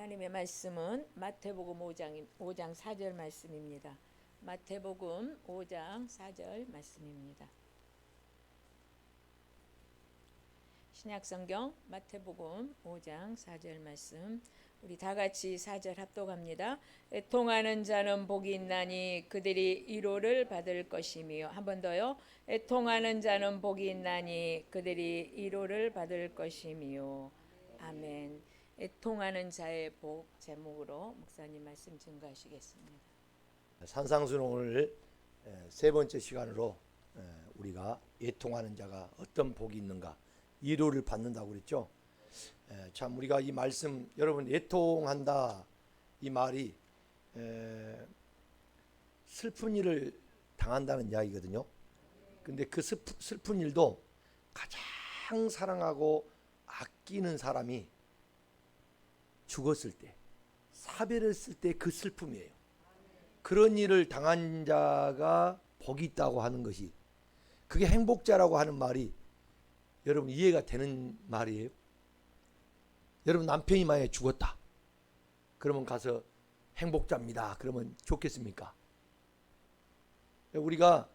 하나님의 말씀은 마태복음 5장 4절 말씀입니다. 마태복음 5장 4절 말씀입니다. 신약성경 마태복음 5장 4절 말씀, 우리 다 같이 4절 합독합니다. 애통하는 자는 복이 있나니 그들이 위로를 받을 것이며, 한 번 더요. 애통하는 자는 복이 있나니 그들이 위로를 받을 것이며. 아멘. 애통하는 자의 복 제목으로 목사님 말씀 증거하시겠습니다. 산상수는 오늘 세 번째 시간으로 우리가 애통하는 자가 어떤 복이 있는가, 위로를 받는다고 그랬죠. 참 우리가 이 말씀, 여러분, 애통한다 이 말이 슬픈 일을 당한다는 이야기거든요. 근데 그 슬픈 일도 가장 사랑하고 아끼는 사람이 죽었을 때, 사별했을 때 그 슬픔이에요. 그런 일을 당한 자가 복이 있다고 하는 것이, 그게 행복자라고 하는 말이 여러분 이해가 되는 말이에요? 여러분 남편이 만약에 죽었다 그러면 가서 행복자입니다 그러면 좋겠습니까? 우리가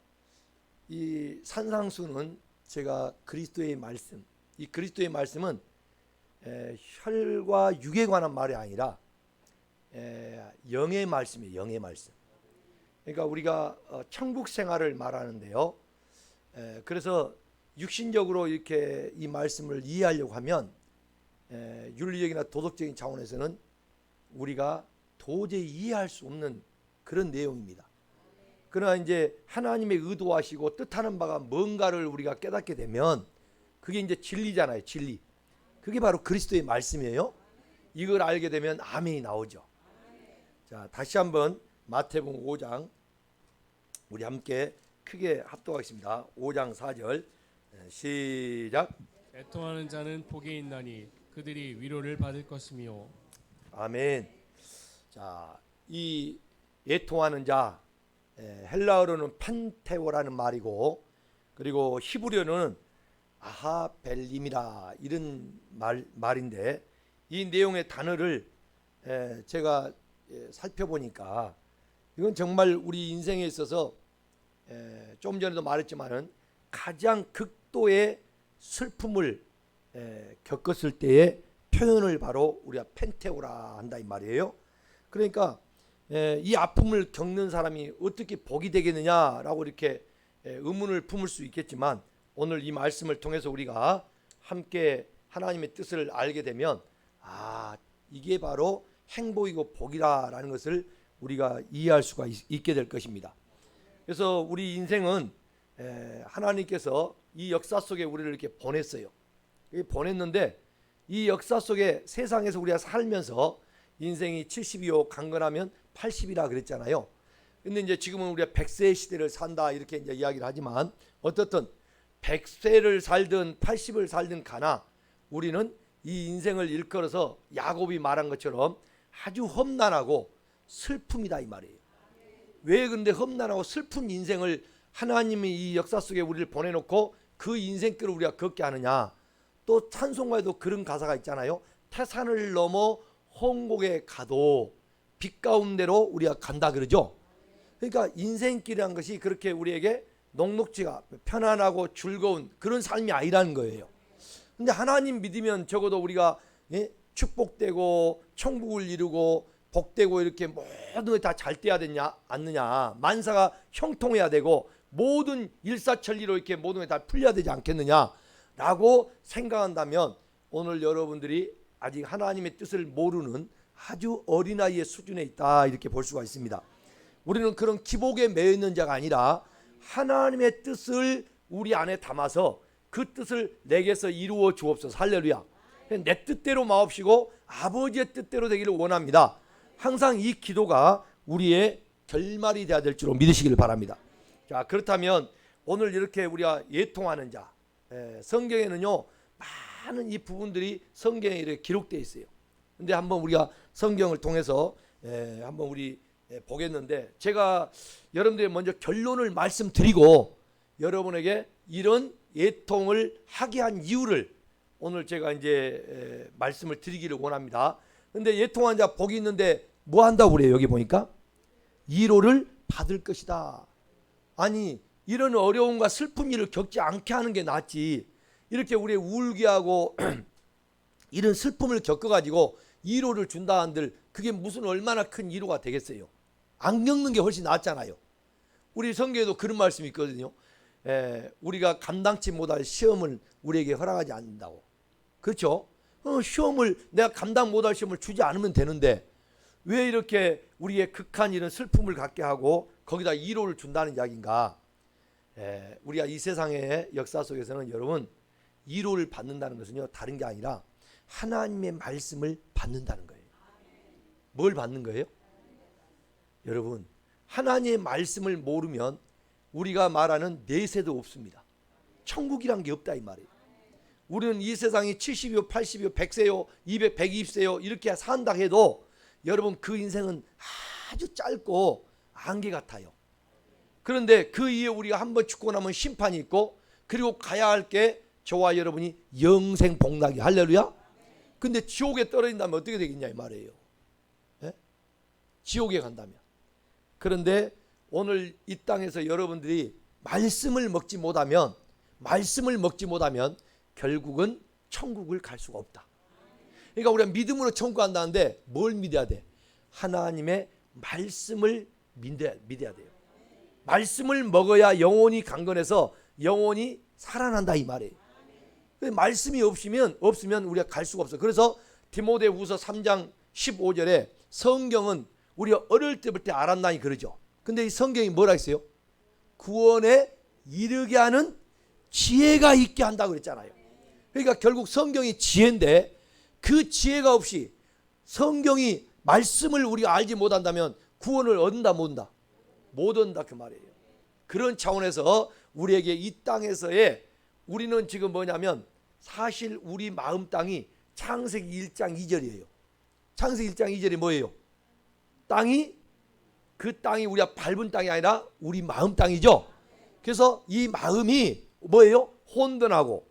이 산상수는 제가 그리스도의 말씀, 이 그리스도의 말씀은 혈과 육에 관한 말이 아니라 영의 말씀이에요. 영의 말씀. 그러니까 우리가 천국 생활을 말하는데요. 그래서 육신적으로 이렇게 이 말씀을 이해하려고 하면 윤리적이나 도덕적인 차원에서는 우리가 도저히 이해할 수 없는 그런 내용입니다. 그러나 이제 하나님의 의도하시고 뜻하는 바가 뭔가를 우리가 깨닫게 되면 그게 이제 진리잖아요. 진리. 그게 바로 그리스도의 말씀이에요. 이걸 알게 되면 아멘이 나오죠. 자, 다시 한번 마태복음 5장 우리 함께 크게 합독하겠습니다. 5장 4절 시작. 애통하는 자는 복이 있나니 그들이 위로를 받을 것이며. 아멘. 자, 이 애통하는 자, 헬라어로는 펜테오라는 말이고, 그리고 히브리어는 아하벨림이라 이런 말인데, 이 내용의 단어를 제가 살펴보니까 이건 정말 우리 인생에 있어서 좀 전에도 말했지만은 가장 극도의 슬픔을 겪었을 때의 표현을 바로 우리가 펜테오라 한다 이 말이에요. 그러니까 이 아픔을 겪는 사람이 어떻게 복이 되겠느냐라고 이렇게 의문을 품을 수 있겠지만, 오늘 이 말씀을 통해서 우리가 함께 하나님의 뜻을 알게 되면 이게 바로 행복이고 복이라는 것을 우리가 이해할 수가 있게 될 것입니다. 그래서 우리 인생은 하나님께서 이 역사 속에 우리를 이렇게 보냈어요. 보냈는데 이 역사 속에 세상에서 우리가 살면서 인생이 70이요 강건하면 80이라 그랬잖아요. 근데 이제 지금은 우리가 100세의 시대를 산다 이렇게 이제 이야기를 하지만, 어떻든 100세를 살든 80을 살든 가나 우리는 이 인생을 일컬어서 야곱이 말한 것처럼 아주 험난하고 슬픔이다 이 말이에요. 왜 근데 험난하고 슬픈 인생을 하나님이 이 역사 속에 우리를 보내놓고 그 인생길을 우리가 걷게 하느냐. 또 찬송가에도 그런 가사가 있잖아요. 태산을 넘어 홍곡에 가도 빛 가운데로 우리가 간다 그러죠. 그러니까 인생길이란 것이 그렇게 우리에게 녹록지가 편안하고 즐거운 그런 삶이 아니라는 거예요. 근데 하나님 믿으면 적어도 우리가 축복되고 천국을 이루고 복되고 이렇게 모든 게 다 잘 돼야 되냐 않느냐, 만사가 형통해야 되고 모든 일사천리로 이렇게 모든 게 다 풀려야 되지 않겠느냐라고 생각한다면, 오늘 여러분들이 아직 하나님의 뜻을 모르는 아주 어린아이의 수준에 있다 이렇게 볼 수가 있습니다. 우리는 그런 기복에 매여 있는 자가 아니라 하나님의 뜻을 우리 안에 담아서 그 뜻을 내게서 이루어 주옵소서. 할렐루야. 내 뜻대로 마옵시고 아버지의 뜻대로 되기를 원합니다. 항상 이 기도가 우리의 결말이 되어야 될 줄로 믿으시기를 바랍니다. 자, 그렇다면 오늘 이렇게 우리가 애통하는 자, 성경에는요 많은 이 부분들이 성경에 이렇게 기록되어 있어요. 근데 한번 우리가 성경을 통해서 한번 우리 보겠는데, 제가 여러분들이 먼저 결론을 말씀드리고 여러분에게 이런 애통을 하게 한 이유를 오늘 제가 이제 말씀을 드리기를 원합니다. 근데 애통한 자 복이 있는데 뭐 한다고 그래요? 여기 보니까 위로를 받을 것이다. 아니 이런 어려움과 슬픈 일을 겪지 않게 하는 게 낫지. 이렇게 우리 울게 하고 이런 슬픔을 겪어가지고 위로를 준다 한들 그게 무슨 얼마나 큰 위로가 되겠어요. 안 겪는 게 훨씬 낫잖아요. 우리 성경에도 그런 말씀이 있거든요. 우리가 감당치 못할 시험을 우리에게 허락하지 않는다고. 그렇죠? 시험을 내가 감당 못할 시험을 주지 않으면 되는데 왜 이렇게 우리의 극한 이런 슬픔을 갖게 하고 거기다 위로를 준다는 이야기인가? 우리가 이 세상의 역사 속에서는 여러분 위로를 받는다는 것은요 다른 게 아니라 하나님의 말씀을 받는다는 거예요. 뭘 받는 거예요? 여러분 하나님의 말씀을 모르면 우리가 말하는 내세도 없습니다. 천국이란 게 없다 이 말이에요. 우리는 이 세상이 70이요 80이요 100세요 200, 120세요 이렇게 산다 해도 여러분 그 인생은 아주 짧고 안개 같아요. 그런데 그 이후에 우리가 한번 죽고 나면 심판이 있고 그리고 가야 할 게 저와 여러분이 영생 복락이 할렐루야. 근데 지옥에 떨어진다면 어떻게 되겠냐 이 말이에요. 지옥에 간다면. 그런데 오늘 이 땅에서 여러분들이 말씀을 먹지 못하면 결국은 천국을 갈 수가 없다. 그러니까 우리가 믿음으로 천국 간다는데 뭘 믿어야 돼? 하나님의 말씀을 믿어야 돼요. 말씀을 먹어야 영혼이 강건해서 영혼이 살아난다 이 말이에요. 말씀이 없으면 우리가 갈 수가 없어. 그래서 디모데후서 3장 15절에 성경은 우리가 어릴 때부터 알았나니 그러죠. 근데 이 성경이 뭐라 했어요? 구원에 이르게 하는 지혜가 있게 한다고 그랬잖아요. 그러니까 결국 성경이 지혜인데 그 지혜가 없이 성경이 말씀을 우리가 알지 못한다면 구원을 얻는다 못 얻는다? 못 얻는다 그 말이에요. 그런 차원에서 우리에게 이 땅에서의 우리는 지금 뭐냐면 사실 우리 마음 땅이 창세기 1장 2절이에요. 창세기 1장 2절이 뭐예요? 그 땅이 우리가 밟은 땅이 아니라 우리 마음 땅이죠. 그래서 이 마음이 뭐예요? 혼돈하고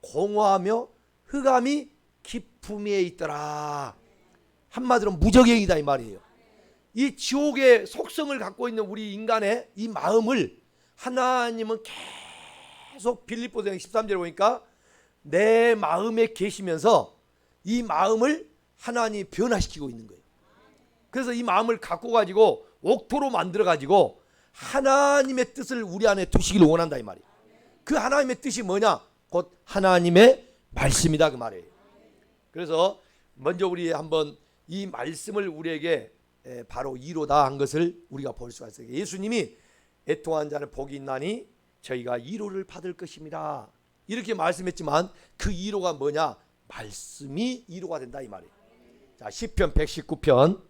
공허하며 흑암이 깊음에 있더라. 한마디로 무적행이다 이 말이에요. 이 지옥의 속성을 갖고 있는 우리 인간의 이 마음을 하나님은 계속 빌립보서 13절에 보니까 내 마음에 계시면서 이 마음을 하나님이 변화시키고 있는 거예요. 그래서 이 마음을 갖고 가지고 옥토로 만들어 가지고 하나님의 뜻을 우리 안에 두시기를 원한다 이 말이에요. 그 하나님의 뜻이 뭐냐? 곧 하나님의 말씀이다 그 말이에요. 그래서 먼저 우리 한번 이 말씀을 우리에게 바로 위로다 한 것을 우리가 볼 수가 있어요. 예수님이 애통한 자는 복이 있나니 저희가 위로를 받을 것입니다. 이렇게 말씀했지만 그 위로가 뭐냐? 말씀이 위로가 된다 이 말이에요. 자, 시편 119편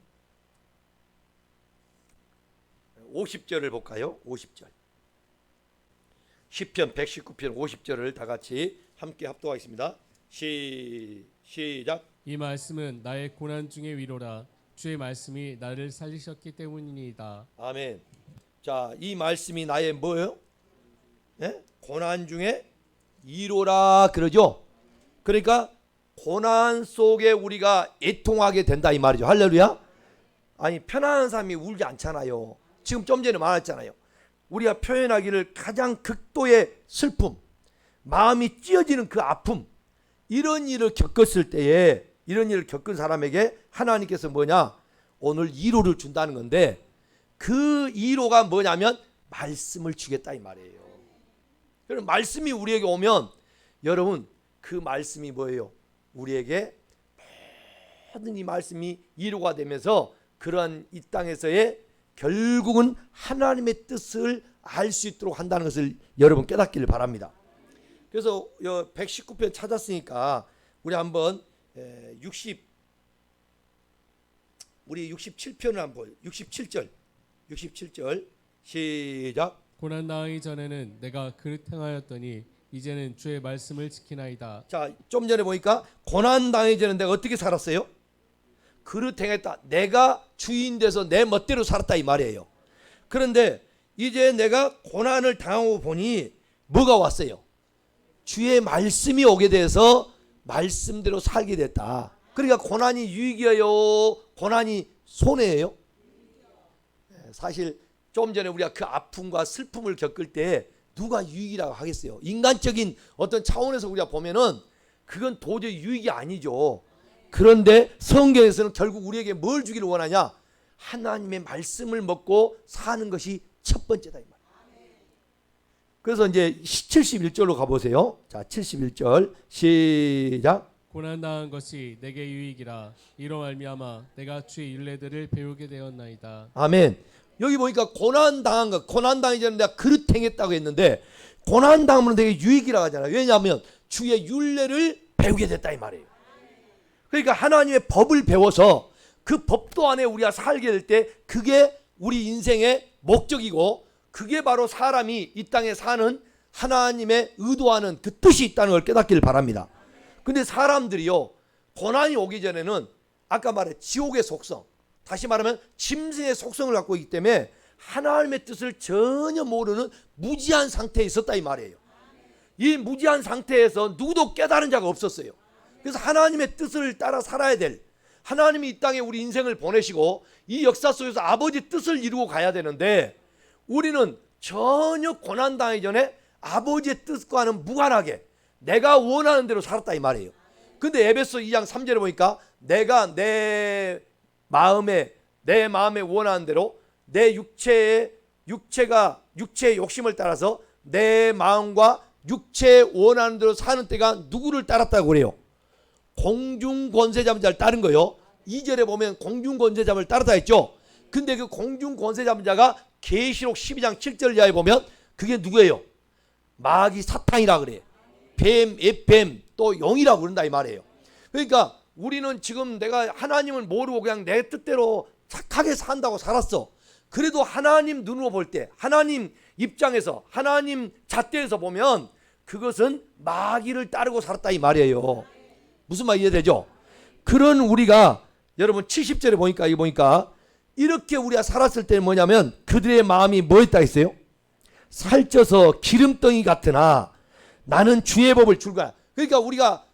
50절을 볼까요? 50절. 시편 119편 50절을 다 같이 함께 합독하겠습니다. 시작. 이 말씀은 나의 고난 중의 위로라. 주의 말씀이 나를 살리셨기 때문이니이다. 아멘. 자, 이 말씀이 나의 뭐예요? 고난 중에 위로라 그러죠. 그러니까 고난 속에 우리가 애통하게 된다 이 말이죠. 할렐루야. 아니 편안한 사람이 울지 않잖아요. 지금 좀 전에 말했잖아요. 우리가 표현하기를 가장 극도의 슬픔, 마음이 찢어지는 그 아픔, 이런 일을 겪었을 때에 이런 일을 겪은 사람에게 하나님께서 뭐냐? 오늘 위로를 준다는 건데 그 위로가 뭐냐면 말씀을 주겠다 이 말이에요. 그럼 말씀이 우리에게 오면 여러분 그 말씀이 뭐예요? 우리에게 모든 이 말씀이 위로가 되면서 그러한 이 땅에서의 결국은 하나님의 뜻을 알 수 있도록 한다는 것을 여러분 깨닫기를 바랍니다. 그래서 119편 찾았으니까 우리 한번 67편을 한번 67절 시작. 고난 당하기 전에는 내가 그릇 행하였더니 이제는 주의 말씀을 지키나이다. 자, 좀 전에 보니까 고난 당하기 전에 내가 어떻게 살았어요? 그릇 행했다. 내가 주인 돼서 내 멋대로 살았다 이 말이에요. 그런데 이제 내가 고난을 당하고 보니 뭐가 왔어요? 주의 말씀이 오게 돼서 말씀대로 살게 됐다. 그러니까 고난이 유익이에요, 고난이 손해예요? 사실 좀 전에 우리가 그 아픔과 슬픔을 겪을 때 누가 유익이라고 하겠어요? 인간적인 어떤 차원에서 우리가 보면은 그건 도저히 유익이 아니죠. 그런데 성경에서는 결국 우리에게 뭘 주기를 원하냐? 하나님의 말씀을 먹고 사는 것이 첫 번째다 이 말이에요. 그래서 이제 71절로 가보세요. 자, 71절 시작. 고난당한 것이 내게 유익이라 이로 말미암아 내가 주의 율례들을 배우게 되었나이다. 아멘. 여기 보니까 고난당한 것, 고난당하기 전에 내가 그릇 행했다고 했는데 고난당하면 되게 유익이라고 하잖아요. 왜냐하면 주의 율례를 배우게 됐다 이 말이에요. 그러니까 하나님의 법을 배워서 그 법도 안에 우리가 살게 될 때 그게 우리 인생의 목적이고 그게 바로 사람이 이 땅에 사는 하나님의 의도하는 그 뜻이 있다는 걸 깨닫기를 바랍니다. 근데 사람들이요, 고난이 오기 전에는 아까 말해 지옥의 속성, 다시 말하면 짐승의 속성을 갖고 있기 때문에 하나님의 뜻을 전혀 모르는 무지한 상태에 있었다 이 말이에요. 이 무지한 상태에서 누구도 깨달은 자가 없었어요. 그래서 하나님의 뜻을 따라 살아야 될, 하나님이 이 땅에 우리 인생을 보내시고 이 역사 속에서 아버지 뜻을 이루고 가야 되는데 우리는 전혀 고난당하기 전에 아버지의 뜻과는 무관하게 내가 원하는 대로 살았다 이 말이에요. 근데 에베소 2장 3절에 보니까 내가 내 마음에 원하는 대로 내 육체의 욕심을 따라서 내 마음과 육체의 원하는 대로 사는 때가 누구를 따랐다고 그래요? 공중권세자를 따른 거요. 2절에 보면 공중권세자를 따르다 했죠. 근데 그 공중권세자가 계시록 12장 7절 이하에 보면 그게 누구예요? 마귀 사탄이라 그래요. 뱀, 앱뱀, 또 영이라고 그런다 이 말이에요. 그러니까 우리는 지금 내가 하나님을 모르고 그냥 내 뜻대로 착하게 산다고 살았어. 그래도 하나님 눈으로 볼 때, 하나님 입장에서, 하나님 잣대에서 보면 그것은 마귀를 따르고 살았다 이 말이에요. 무슨 말 이해되죠? 그런 우리가 여러분 70절에 보니까 이렇게 우리가 살았을 때는 뭐냐면 그들의 마음이 뭐였다 했어요? 살쪄서 기름덩이 같으나 나는 주의 법을 줄거야. 그러니까 우리가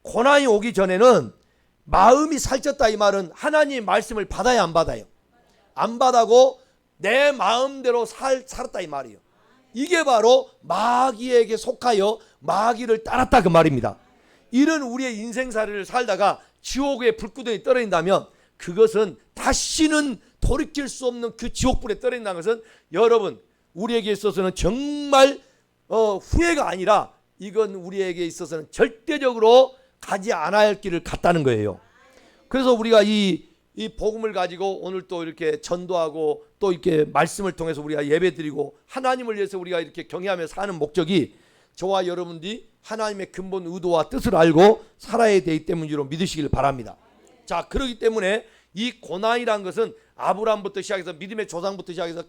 고난이 오기 전에는 마음이 살쪘다 이 말은 하나님의 말씀을 받아야 안 받아요? 안 받아고 내 마음대로 살았다 이 말이에요. 이게 바로 마귀에게 속하여 마귀를 따랐다 그 말입니다. 이런 우리의 인생살이를 살다가 지옥의 불구덩이 떨어진다면 그것은 다시는 돌이킬 수 없는 그 지옥불에 떨어진다는 것은 여러분 우리에게 있어서는 정말 후회가 아니라 이건 우리에게 있어서는 절대적으로 가지 않아야 할 길을 갔다는 거예요. 그래서 우리가 이 복음을 가지고 오늘 또 이렇게 전도하고 또 이렇게 말씀을 통해서 우리가 예배드리고 하나님을 위해서 우리가 이렇게 경외하며 사는 목적이 저와 여러분들이 하나님의 근본 의도와 뜻을 알고 살아야 되기 때문이로 믿으시길 바랍니다. 자, 그렇기 때문에 이 고난이라는 것은 아브라함부터 시작해서 믿음의 조상부터 시작해서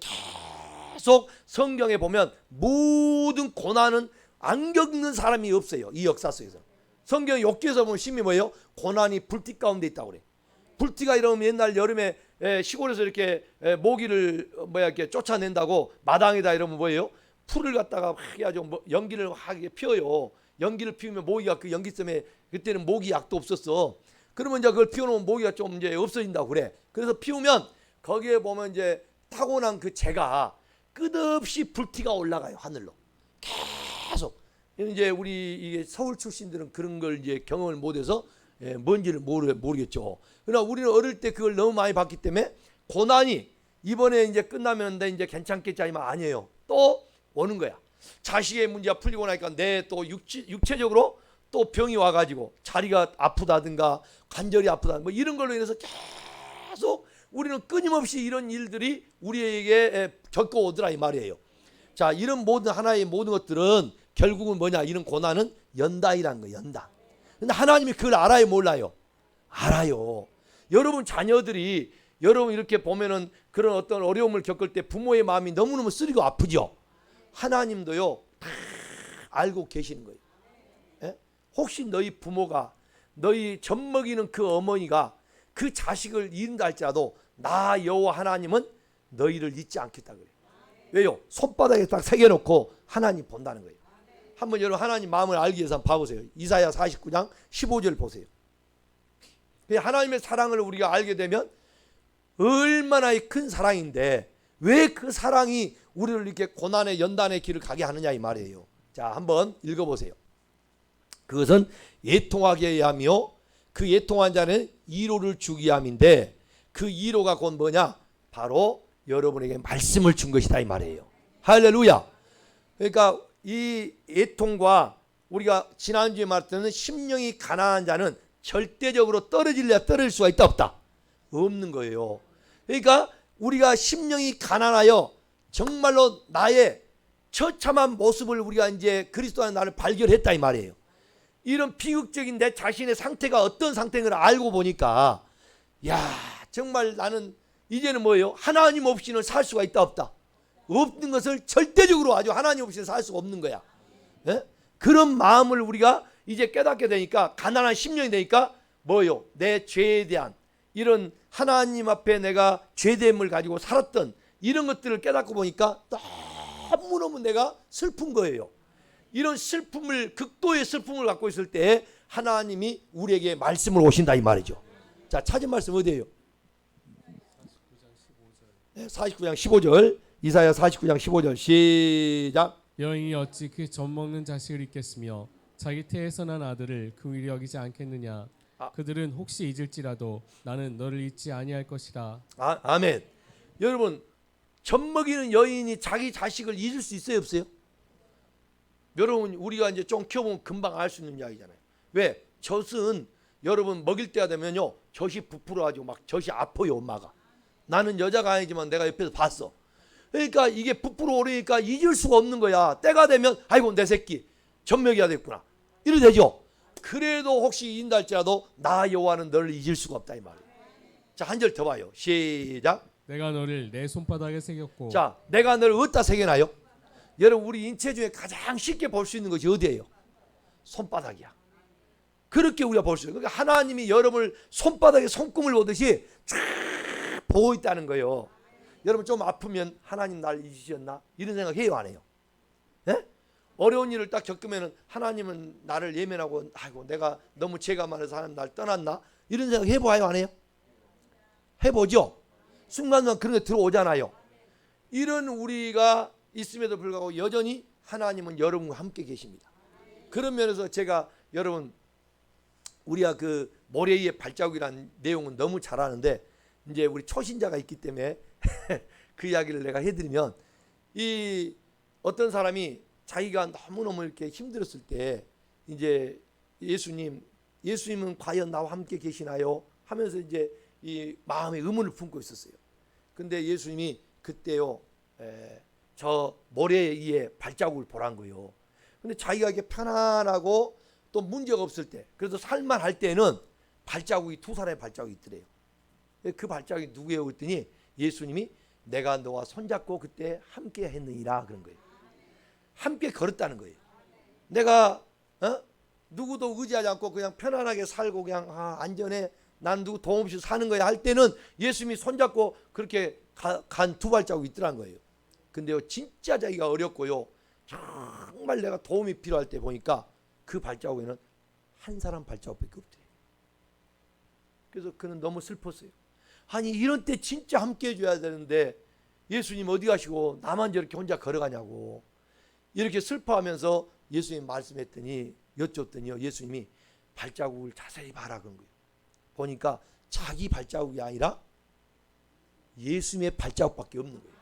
계속 성경에 보면 모든 고난은 안 겪는 사람이 없어요. 이 역사 속에서. 성경 욥기에서 보면 심히 뭐예요? 고난이 불띠 가운데 있다고 그래. 불띠가 이러면 옛날 여름에 시골에서 이렇게 모기를 이렇게 쫓아낸다고 마당에다 이러면 뭐예요? 풀을 갖다가 해가지고 연기를 하게 피워요. 연기를 피우면 모기가 그 연기 때문에 그때는 모기 약도 없었어. 그러면 이제 그걸 피워놓으면 모기가 좀 이제 없어진다고 그래. 그래서 피우면 거기에 보면 이제 타고난 그 재가 끝없이 불티가 올라가요 하늘로. 계속. 이제 우리 이게 서울 출신들은 그런 걸 이제 경험을 못해서 뭔지를 모르겠죠. 그러나 우리는 어릴 때 그걸 너무 많이 봤기 때문에 고난이 이번에 이제 끝나면 이제 괜찮겠지 아니면 아니에요. 또 오는 거야. 자식의 문제가 풀리고 나니까 내 또 육체적으로 또 병이 와가지고 자리가 아프다든가 관절이 아프다 뭐 이런 걸로 인해서 계속 우리는 끊임없이 이런 일들이 우리에게 겪어오더라 이 말이에요. 자, 이런 모든 하나의 모든 것들은 결국은 뭐냐? 이런 고난은 연다이라는 거예요. 연다. 근데 하나님이 그걸 알아요, 몰라요? 알아요. 여러분 자녀들이 여러분 이렇게 보면은 그런 어떤 어려움을 겪을 때 부모의 마음이 너무너무 쓰리고 아프죠. 하나님도요 다 알고 계시는 거예요. 예? 혹시 너희 부모가 너희 젖먹이는 그 어머니가 그 자식을 잃는다 할지라도 나 여호와 하나님은 너희를 잊지 않겠다 그래요. 왜요? 손바닥에 딱 새겨놓고 하나님 본다는 거예요. 한번 여러분 하나님 마음을 알기 위해서 한번 봐보세요. 이사야 49장 15절 보세요. 하나님의 사랑을 우리가 알게 되면 얼마나 큰 사랑인데 왜 그 사랑이 우리를 이렇게 고난의 연단의 길을 가게 하느냐 이 말이에요. 자, 한번 읽어보세요. 그것은 애통하게 하며 그 애통한 자는 위로를 주기 함인데 그 위로가 곧 뭐냐? 바로 여러분에게 말씀을 준 것이다 이 말이에요. 할렐루야. 그러니까 이 애통과 우리가 지난주에 말했던 심령이 가난한 자는 절대적으로 떨어질 수가 있다 없다? 없는 거예요. 그러니까 우리가 심령이 가난하여 정말로 나의 처참한 모습을 우리가 이제 그리스도 안에 나를 발견했다 이 말이에요. 이런 비극적인 내 자신의 상태가 어떤 상태인 걸 알고 보니까 야 정말 나는 이제는 뭐예요? 하나님 없이는 살 수가 있다 없다? 없는 것을 절대적으로 아주 하나님 없이는 살 수가 없는 거야. 예? 그런 마음을 우리가 이제 깨닫게 되니까 가난한 심령이 되니까 뭐예요? 내 죄에 대한 이런 하나님 앞에 내가 죄됨을 가지고 살았던 이런 것들을 깨닫고 보니까 너무너무 내가 슬픈 거예요. 이런 슬픔을 극도의 슬픔을 갖고 있을 때 하나님이 우리에게 말씀을 오신다 이 말이죠. 자, 찾은 말씀 어디예요? 49장 15절. 이사야 49장 15절 시작. 여인이 어찌 그 젖먹는 자식을 잊겠으며 자기 태에서 난 아들을 그 위로 여기지 않겠느냐. 그들은 혹시 잊을지라도 나는 너를 잊지 아니할 것이라. 아멘. 여러분 젖먹이는 여인이 자기 자식을 잊을 수 있어요 없어요? 여러분 우리가 이제 좀 키워보면 금방 알 수 있는 이야기잖아요. 왜? 젖은 여러분 먹일 때가 되면요 젖이 부풀어가지고 막 젖이 아파요 엄마가. 나는 여자가 아니지만 내가 옆에서 봤어. 그러니까 이게 부풀어 오르니까 잊을 수가 없는 거야. 때가 되면 아이고 내 새끼 젖 먹여야 되겠구나 이래 되죠. 그래도 혹시 잊는다 할지라도 나 여호와는 너를 잊을 수가 없다 이 말이에요. 자, 한 절 더 봐요. 시작. 내가 너를 내 손바닥에 새겼고. 자, 내가 너를 어디다 새겨놔요? 여러분 우리 인체 중에 가장 쉽게 볼 수 있는 것이 어디예요? 손바닥이야. 그렇게 우리가 볼 수 있어요. 그러니까 하나님이 여러분을 손바닥에 손금을 보듯이 쫙 보고 있다는 거예요. 여러분 좀 아프면 하나님 날 잊으셨나? 이런 생각 해요 안 해요? 예? 어려운 일을 딱 겪으면 하나님은 나를 예면하고 아이고 내가 너무 죄가 많아서 하나님 날 떠났나? 이런 생각 해봐요 안 해요? 해보죠. 순간순간 그런 게 들어오잖아요. 이런 우리가 있음에도 불구하고 여전히 하나님은 여러분과 함께 계십니다. 그런 면에서 제가 여러분 우리가 그 모래 위의 발자국이라는 내용은 너무 잘 아는데 이제 우리 초신자가 있기 때문에 그 이야기를 내가 해드리면 이 어떤 사람이 자기가 너무너무 이렇게 힘들었을 때 이제 예수님은 과연 나와 함께 계시나요? 하면서 이제 이 마음에 의문을 품고 있었어요. 근데 예수님이 그때요 저 모래 위에 발자국을 보란 거예요. 근데 자기가 이렇게 편안하고 또 문제가 없을 때 그래서 살만할 때는 발자국이 두 사람의 발자국이 있더래요. 그 발자국이 누구예요? 그랬더니 예수님이 내가 너와 손잡고 그때 함께 했느니라 그런 거예요. 함께 걸었다는 거예요. 내가 누구도 의지하지 않고 그냥 편안하게 살고 그냥 안전해 난 누구 도움 없이 사는 거야 할 때는 예수님이 손잡고 그렇게 간 두 발자국이 있더란 거예요. 근데요 진짜 자기가 어렵고요 정말 내가 도움이 필요할 때 보니까 그 발자국에는 한 사람 발자국밖에 없대요. 그래서 그는 너무 슬펐어요. 아니 이런 때 진짜 함께 해줘야 되는데 예수님 어디 가시고 나만 저렇게 혼자 걸어가냐고 이렇게 슬퍼하면서 예수님 말씀했더니 여쭸더니요 예수님이 발자국을 자세히 봐라 그런 거예요. 보니까 자기 발자국이 아니라 예수님의 발자국밖에 없는 거예요.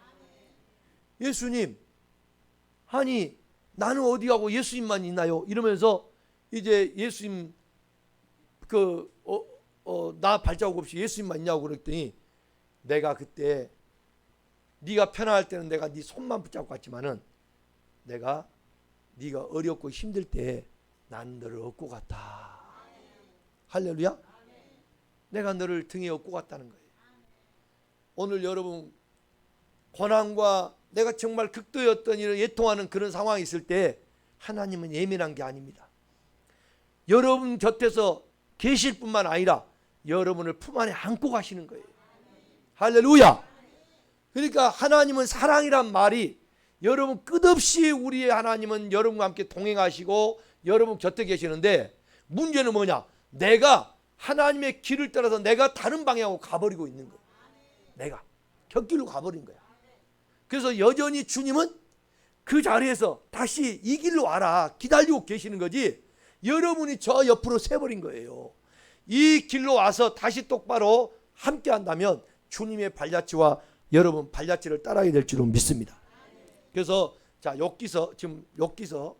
예수님 아니 나는 어디 가고 예수님만 있나요? 이러면서 이제 예수님 나 발자국 없이 예수님만 있냐고 그랬더니 내가 그때 네가 편안할 때는 내가 네 손만 붙잡고 갔지만은 내가 네가 어렵고 힘들 때 난 너를 업고 갔다. 할렐루야. 내가 너를 등에 업고 갔다는 거예요. 오늘 여러분 고난과 내가 정말 극도였던 이런 애통하는 그런 상황이 있을 때 하나님은 예민한 게 아닙니다. 여러분 곁에서 계실 뿐만 아니라 여러분을 품 안에 안고 가시는 거예요. 할렐루야. 그러니까 하나님은 사랑이란 말이 여러분 끝없이 우리의 하나님은 여러분과 함께 동행하시고 여러분 곁에 계시는데 문제는 뭐냐? 내가 하나님의 길을 따라서 내가 다른 방향으로 가버리고 있는 거예요. 내가 곁길로 가버린 거야. 그래서 여전히 주님은 그 자리에서 다시 이 길로 와라 기다리고 계시는 거지, 여러분이 저 옆으로 새버린 거예요. 이 길로 와서 다시 똑바로 함께 한다면 주님의 발자취와 여러분 발자취를 따라야 될 줄로 믿습니다. 그래서 자, 욥기서 지금 욥기서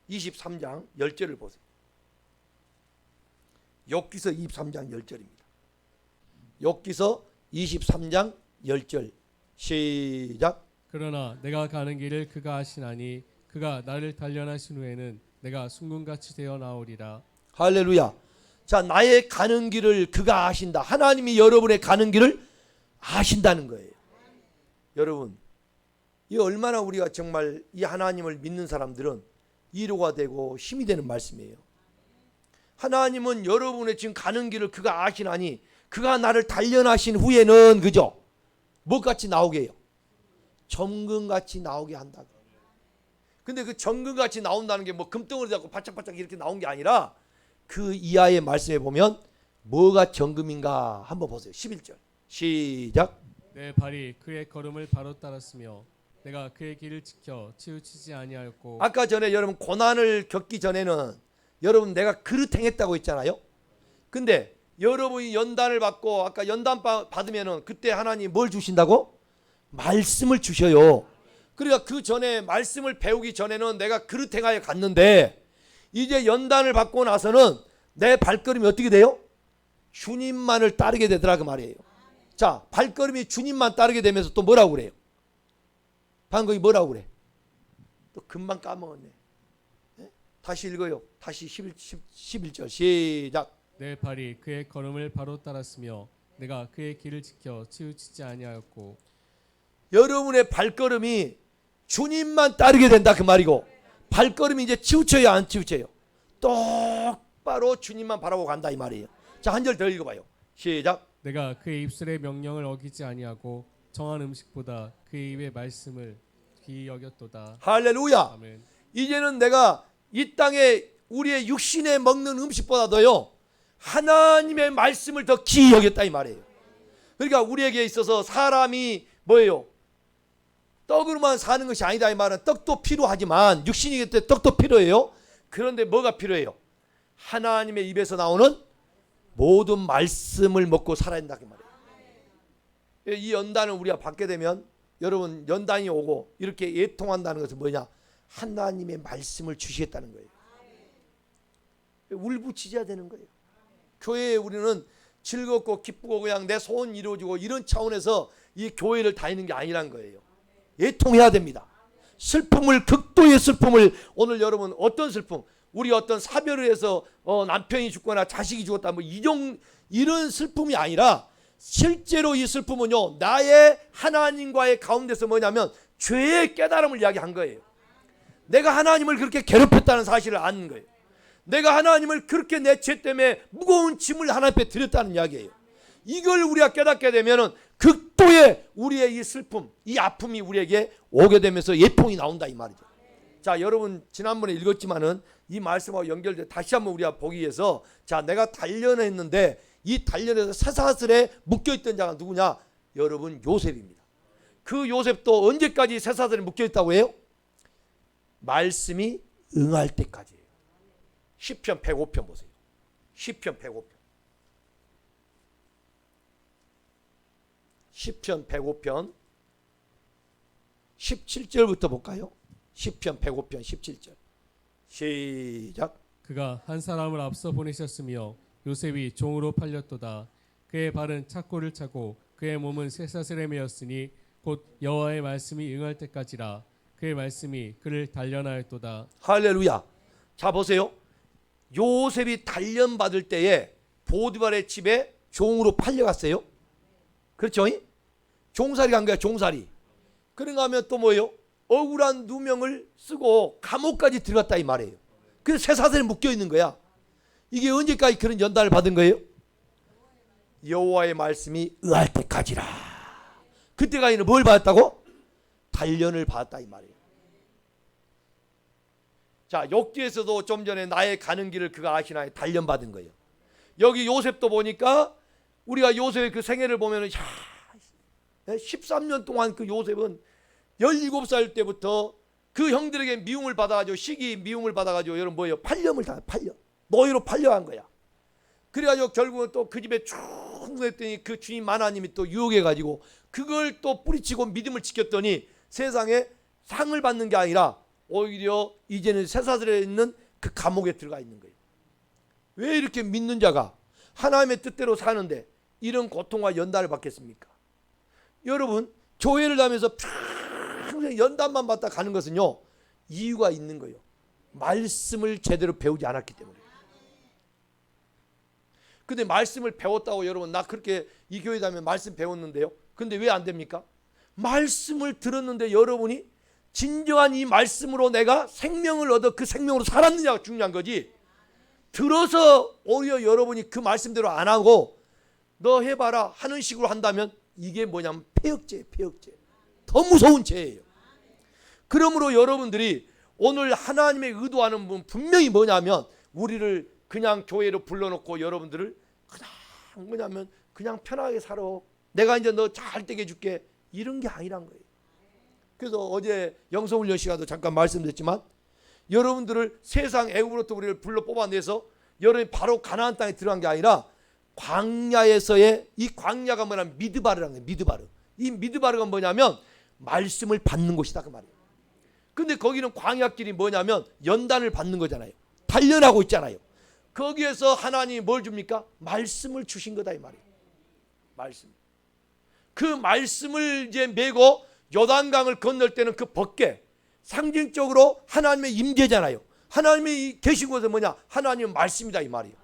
23장 10절을 보세요. 욥기서 23장 10절입니다. 욥기서 23장 10절 시작. 그러나 내가 가는 길을 그가 아시나니 그가 나를 단련하신 후에는 내가 순금같이 되어 나오리라. 할렐루야. 자, 나의 가는 길을 그가 아신다. 하나님이 여러분의 가는 길을 아신다는 거예요. 여러분, 이 얼마나 우리가 정말 이 하나님을 믿는 사람들은 위로가 되고 힘이 되는 말씀이에요. 하나님은 여러분의 지금 가는 길을 그가 아시나니 그가 나를 단련하신 후에는 그죠? 뭐같이 나오게 해요? 점금같이 나오게 한다. 근데 그 점금같이 나온다는 게 뭐 금덩어리 잡고 바짝바짝 이렇게 나온 게 아니라 그 이하의 말씀에 보면 뭐가 점금인가 한번 보세요. 11절 시작. 내 발이 그의 걸음을 바로 따랐으며 내가 그의 길을 지켜 치우치지 아니하였고. 아까 전에 여러분 고난을 겪기 전에는 여러분 내가 그릇 행했다고 했잖아요. 근데 여러분이 연단을 받고 아까 연단 받으면은 그때 하나님 뭘 주신다고? 말씀을 주셔요. 그러니까 그 전에 말씀을 배우기 전에는 내가 그릇 행하여 갔는데 이제 연단을 받고 나서는 내 발걸음이 어떻게 돼요? 주님만을 따르게 되더라 그 말이에요. 자, 발걸음이 주님만 따르게 되면서 또 뭐라고 그래요? 방금 거기 뭐라고 그래? 또 금방 까먹었네. 네? 다시 읽어요. 다시 11절 시작. 내 발이 그의 걸음을 바로 따랐으며 내가 그의 길을 지켜 치우치지 아니하였고. 여러분의 발걸음이 주님만 따르게 된다 그 말이고, 발걸음이 이제 치우쳐요 안 치우쳐요? 똑바로 주님만 바라보고 간다 이 말이에요. 자, 한 절 더 읽어봐요. 시작. 내가 그의 입술의 명령을 어기지 아니하고 정한 음식보다 그의 입의 말씀을 귀히 여겼도다. 할렐루야. 아멘. 이제는 내가 이 땅에 우리의 육신에 먹는 음식보다도요 하나님의 말씀을 더 귀히 여겼다 이 말이에요. 그러니까 우리에게 있어서 사람이 뭐예요? 떡으로만 사는 것이 아니다 이 말은, 떡도 필요하지만 육신이기 때문에 떡도 필요해요. 그런데 뭐가 필요해요? 하나님의 입에서 나오는 모든 말씀을 먹고 살아야 된다 그 말이에요. 이 연단을 우리가 받게 되면 여러분 연단이 오고 이렇게 애통한다는 것은 뭐냐? 하나님의 말씀을 주시겠다는 거예요. 울부짖어야 되는 거예요. 교회에 우리는 즐겁고 기쁘고 그냥 내 소원 이루어지고 이런 차원에서 이 교회를 다니는 게 아니란 거예요. 애통해야 됩니다. 슬픔을, 극도의 슬픔을, 오늘 여러분 어떤 슬픔, 우리 어떤 사별을 해서 남편이 죽거나 자식이 죽었다 뭐 이런 슬픔이 아니라 실제로 이 슬픔은요 나의 하나님과의 가운데서 뭐냐면 죄의 깨달음을 이야기한 거예요. 내가 하나님을 그렇게 괴롭혔다는 사실을 아는 거예요. 내가 하나님을 그렇게 내 죄 때문에 무거운 짐을 하나님 앞에 드렸다는 이야기예요. 이걸 우리가 깨닫게 되면은 극도의 우리의 이 슬픔, 이 아픔이 우리에게 오게 되면서 예통이 나온다 이 말이죠. 자, 여러분 지난번에 읽었지만은 이 말씀하고 연결돼 다시 한번 우리가 보기 위해서, 자, 내가 단련했는데 이 단련에서 쇠사슬에 묶여있던 자가 누구냐? 여러분 요셉입니다. 그 요셉도 언제까지 쇠사슬에 묶여있다고 해요? 말씀이 응할 때까지예요. 시편 105편 보세요. 시편 105편. 시편 105편 17절부터 볼까요? 시편 105편 17절 시작. 그가 한 사람을 앞서 보내셨으며 요셉이 종으로 팔렸도다. 그의 발은 착고를 차고 그의 몸은 쇠사슬에 매였으니 곧 여호와의 말씀이 응할 때까지라. 그의 말씀이 그를 단련하였도다. 할렐루야. 자, 보세요. 요셉이 단련받을 때에 보디발의 집에 종으로 팔려갔어요. 그렇죠? 종살이 간 거야, 종살이. 그런가 하면 또 뭐예요? 억울한 누명을 쓰고 감옥까지 들어갔다 이 말이에요. 그래서 쇠사슬에 묶여 있는 거야. 이게 언제까지 그런 연단을 받은 거예요? 여호와의 말씀이 응할 때까지라. 그때가 아니라 뭘 받았다고? 단련을 받았다 이 말이에요. 자, 욥기에서도 좀 전에 나의 가는 길을 그가 아시나에 단련받은 거예요. 여기 요셉도 보니까 우리가 요셉의 그 생애를 보면은 13년 동안 그 요셉은 17살 때부터 그 형들에게 미움을 받아가지고 시기 미움을 받아가지고 여러분 뭐예요? 팔렴을 당해. 팔렴. 노예로 팔려간 거야. 그래가지고 결국은 또 그 집에 쭉 했더니 그 주님 하나님이 또 유혹해가지고 그걸 또 뿌리치고 믿음을 지켰더니 세상에 상을 받는 게 아니라 오히려 이제는 쇠사슬에 있는 그 감옥에 들어가 있는 거예요. 왜 이렇게 믿는 자가 하나님의 뜻대로 사는데 이런 고통과 연단을 받겠습니까? 여러분 교회를 다니면서 평생 연단만 받다 가는 것은요 이유가 있는 거예요. 말씀을 제대로 배우지 않았기 때문에. 근데 말씀을 배웠다고 여러분 나 그렇게 이 교회 다니면 말씀 배웠는데요. 근데 왜 안 됩니까? 말씀을 들었는데 여러분이 진정한 이 말씀으로 내가 생명을 얻어 그 생명으로 살았느냐가 중요한 거지. 들어서 오히려 여러분이 그 말씀대로 안 하고 너 해봐라 하는 식으로 한다면 이게 뭐냐면 폐역죄. 더 무서운 죄예요. 그러므로 여러분들이 오늘 하나님의 의도하는 분 분명히 뭐냐면 우리를 그냥 교회로 불러놓고 여러분들을 그냥 뭐냐면 그냥 편하게 살아. 내가 이제 너 잘 되게 해줄게. 이런 게 아니란 거예요. 그래서 어제 영성훈련 시간도 잠깐 말씀드렸지만 여러분들을 세상 애굽으로부터 우리를 불러 뽑아내서 여러분이 바로 가나안 땅에 들어간 게 아니라 광야에서의 이 광야가 뭐냐면 미드바르라는 거예요. 미드바르. 이 미드바르가 뭐냐면 말씀을 받는 곳이다 그 말이에요. 근데 거기는 광야길이 뭐냐면 연단을 받는 거잖아요. 단련하고 있잖아요. 거기에서 하나님이 뭘 줍니까? 말씀을 주신 거다 이 말이에요. 말씀. 그 말씀을 이제 메고 요단강을 건널 때는 그 벗개 상징적으로 하나님의 임재잖아요. 하나님이 계신 곳은 뭐냐? 하나님의 말씀이다 이 말이에요.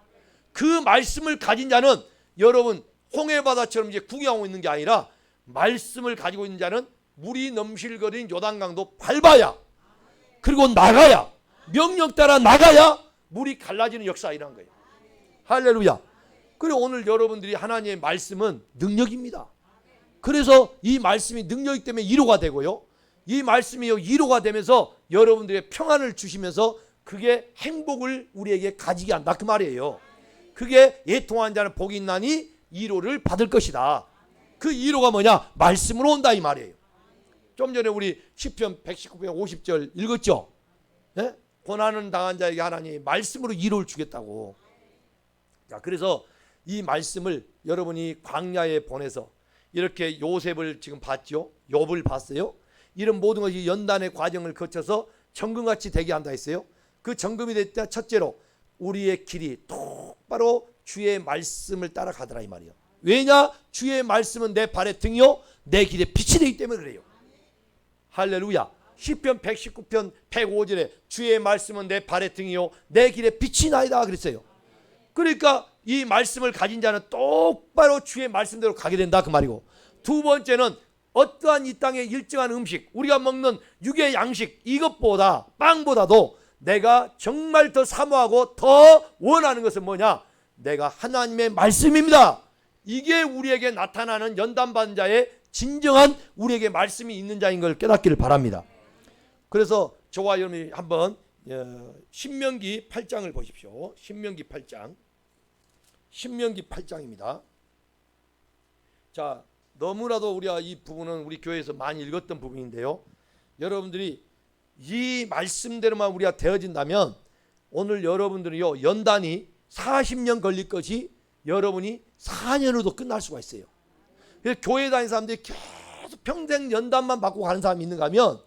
그 말씀을 가진 자는 여러분 홍해바다처럼 이제 구경하고 있는 게 아니라 말씀을 가지고 있는 자는 물이 넘실거린 요단강도 밟아야 그리고 나가야 명령 따라 나가야 물이 갈라지는 역사가 일어난 거예요. 할렐루야. 그리고 오늘 여러분들이 하나님의 말씀은 능력입니다. 그래서 이 말씀이 능력이기 때문에 위로가 되고요. 이 말씀이 위로가 되면서 여러분들의 평안을 주시면서 그게 행복을 우리에게 가지게 한다 그 말이에요. 그게 애통한 자는 복이 있나니 위로를 받을 것이다. 그 위로가 뭐냐? 말씀으로 온다 이 말이에요. 좀 전에 우리 시편 119편 50절 읽었죠? 네? 고난을 당한 자에게 하나님이 말씀으로 위로를 주겠다고. 자, 그래서 이 말씀을 여러분이 광야에 보내서 이렇게 요셉을 지금 봤죠. 욥을 봤어요. 이런 모든 것이 연단의 과정을 거쳐서 정금같이 되게 한다 했어요. 그 정금이 될 때 첫째로 우리의 길이 똑바로 주의 말씀을 따라가더라 이 말이에요. 왜냐? 주의 말씀은 내 발의 등이요 내 길에 빛이 되기 때문에 그래요. 할렐루야. 시편 119편 105절에 주의 말씀은 내 발의 등이요 내 길에 빛이 나이다 그랬어요. 그러니까 이 말씀을 가진 자는 똑바로 주의 말씀대로 가게 된다 그 말이고, 두 번째는 어떠한 이 땅의 일정한 음식 우리가 먹는 육의 양식 이것보다 빵보다도 내가 정말 더 사모하고 더 원하는 것은 뭐냐? 내가 하나님의 말씀입니다. 이게 우리에게 나타나는 연단받은 자의 진정한 우리에게 말씀이 있는 자인 걸 깨닫기를 바랍니다. 그래서 저와 여러분이 한번 신명기 8장을 보십시오. 신명기 8장. 신명기 8장입니다. 자, 너무나도 우리가 이 부분은 우리 교회에서 많이 읽었던 부분인데요. 여러분들이 이 말씀대로만 우리가 되어진다면 오늘 여러분들이요 연단이 40년 걸릴 것이 여러분이 4년으로도 끝날 수가 있어요. 그래서 교회 다니는 사람들이 계속 평생 연단만 받고 가는 사람이 있는가 하면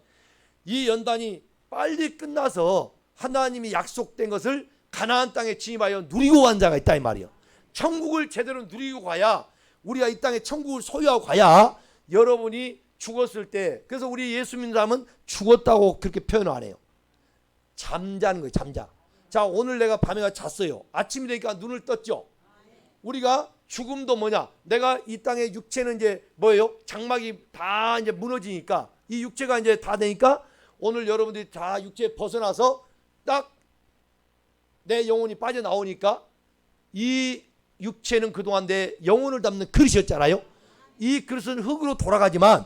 이 연단이 빨리 끝나서 하나님이 약속된 것을 가나안 땅에 진입하여 누리고 간 자가 있다 이 말이에요. 천국을 제대로 누리고 가야, 우리가 이 땅에 천국을 소유하고 가야 여러분이 죽었을 때, 그래서 우리 예수 믿는 사람은 죽었다고 그렇게 표현을 안 해요. 잠자는 거예요. 잠자. 자, 오늘 내가 밤에 잤어요. 아침이 되니까 눈을 떴죠. 우리가 죽음도 뭐냐? 내가 이 땅의 육체는 이제 뭐예요? 장막이 다 이제 무너지니까 이 육체가 이제 다 되니까 오늘 여러분들이 다 육체에 벗어나서 딱 내 영혼이 빠져나오니까 이 육체는 그동안 내 영혼을 담는 그릇이었잖아요. 이 그릇은 흙으로 돌아가지만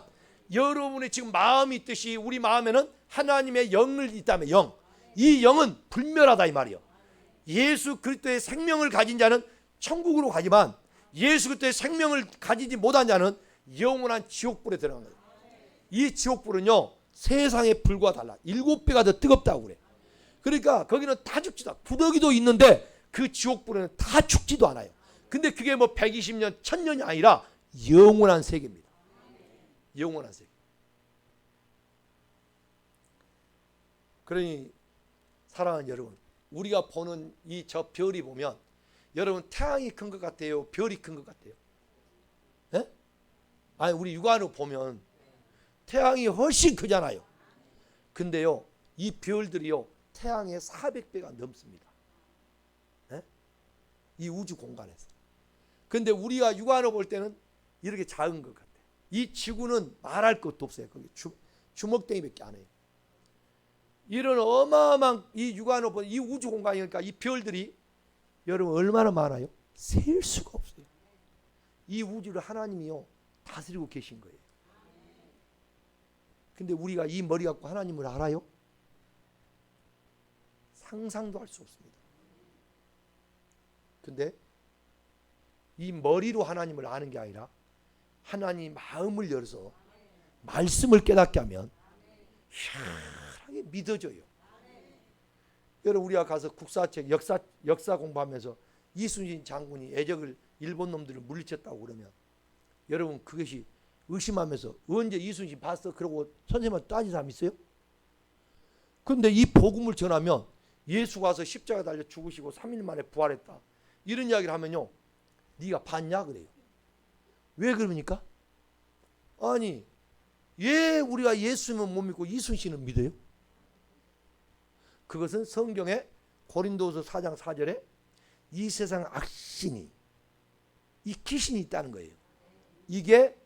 여러분의 지금 마음이 있듯이 우리 마음에는 하나님의 영을 있다면 영. 이 영은 불멸하다 이 말이에요. 예수 그리스도의 생명을 가진 자는 천국으로 가지만 예수 그리스도의 생명을 가지지 못한 자는 영원한 지옥불에 들어간 거예요. 이 지옥불은요 세상의 불과 달라 7배가 더 뜨겁다고 그래. 그러니까 거기는 다 죽지도 않아. 구더기도 있는데 그 지옥불에는 다 죽지도 않아요. 근데 그게 뭐 120년 1000년이 아니라 영원한 세계입니다. 영원한 세계. 그러니 사랑하는 여러분, 우리가 보는 이 저 별이 보면 여러분 태양이 큰 것 같아요? 별이 큰 것 같아요? 예? 아니 우리 육안으로 보면 태양이 훨씬 크잖아요. 근데요 이 별들이요 태양의 400배가 넘습니다. 예? 이 우주 공간에서. 근데 우리가 육안으로 볼 때는 이렇게 작은 것 같아요. 이 지구는 말할 것도 없어요. 거기 주먹댕이밖에 안 해요. 이런 어마어마한 이 육안으로 본 이 우주 공간이니까 이 별들이 여러분 얼마나 많아요? 셀 수가 없어요. 이 우주를 하나님이요 다스리고 계신 거예요. 근데 우리가 이 머리 갖고 하나님을 알아요? 상상도 할 수 없습니다. 근데 이 머리로 하나님을 아는 게 아니라 하나님 마음을 열어서 말씀을 깨닫게 하면 희한하게 믿어져요. 여러분 우리가 가서 국사책 역사 공부하면서 이순신 장군이 애적을 일본 놈들을 물리쳤다고 그러면 여러분 그것이 의심하면서 언제 이순신 봤어? 그러고 선생님한테 따진 사람 있어요? 근데 이 복음을 전하면 예수가 와서 십자가 달려 죽으시고 3일 만에 부활했다 이런 이야기를 하면요 네가 봤냐 그래요. 왜 그러니까? 아니 왜 우리가 예수님은 못 믿고 이순신은 믿어요? 그것은 성경에 고린도서 4장 4절에 이 세상 악신이 이 귀신이 있다는 거예요. 이게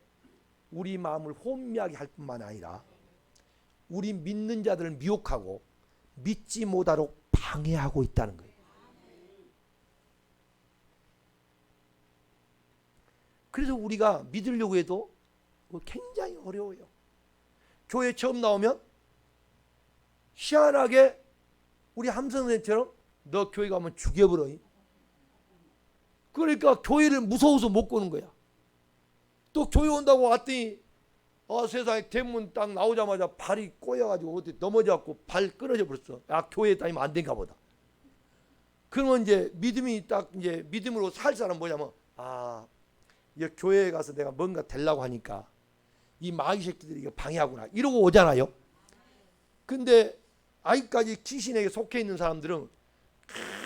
우리 마음을 혼미하게 할 뿐만 아니라 우리 믿는 자들을 미혹하고 믿지 못하도록 방해하고 있다는 거예요. 그래서 우리가 믿으려고 해도 굉장히 어려워요. 교회 처음 나오면 희한하게 우리 함선생처럼 너 교회 가면 죽여버려. 그러니까 교회를 무서워서 못 가는 거야. 또 교회 온다고 왔더니 세상에 대문 딱 나오자마자 발이 꼬여가지고 어디 넘어져갖고 발 끊어져 버렸어. 교회에 다니면 안 된가 보다. 그러면 이제 믿음이 딱 이제 믿음으로 살 사람 뭐냐면 이 교회에 가서 내가 뭔가 되려고 하니까 이 마귀 새끼들이 이거 방해하구나 이러고 오잖아요. 근데 아직까지 귀신에게 속해 있는 사람들은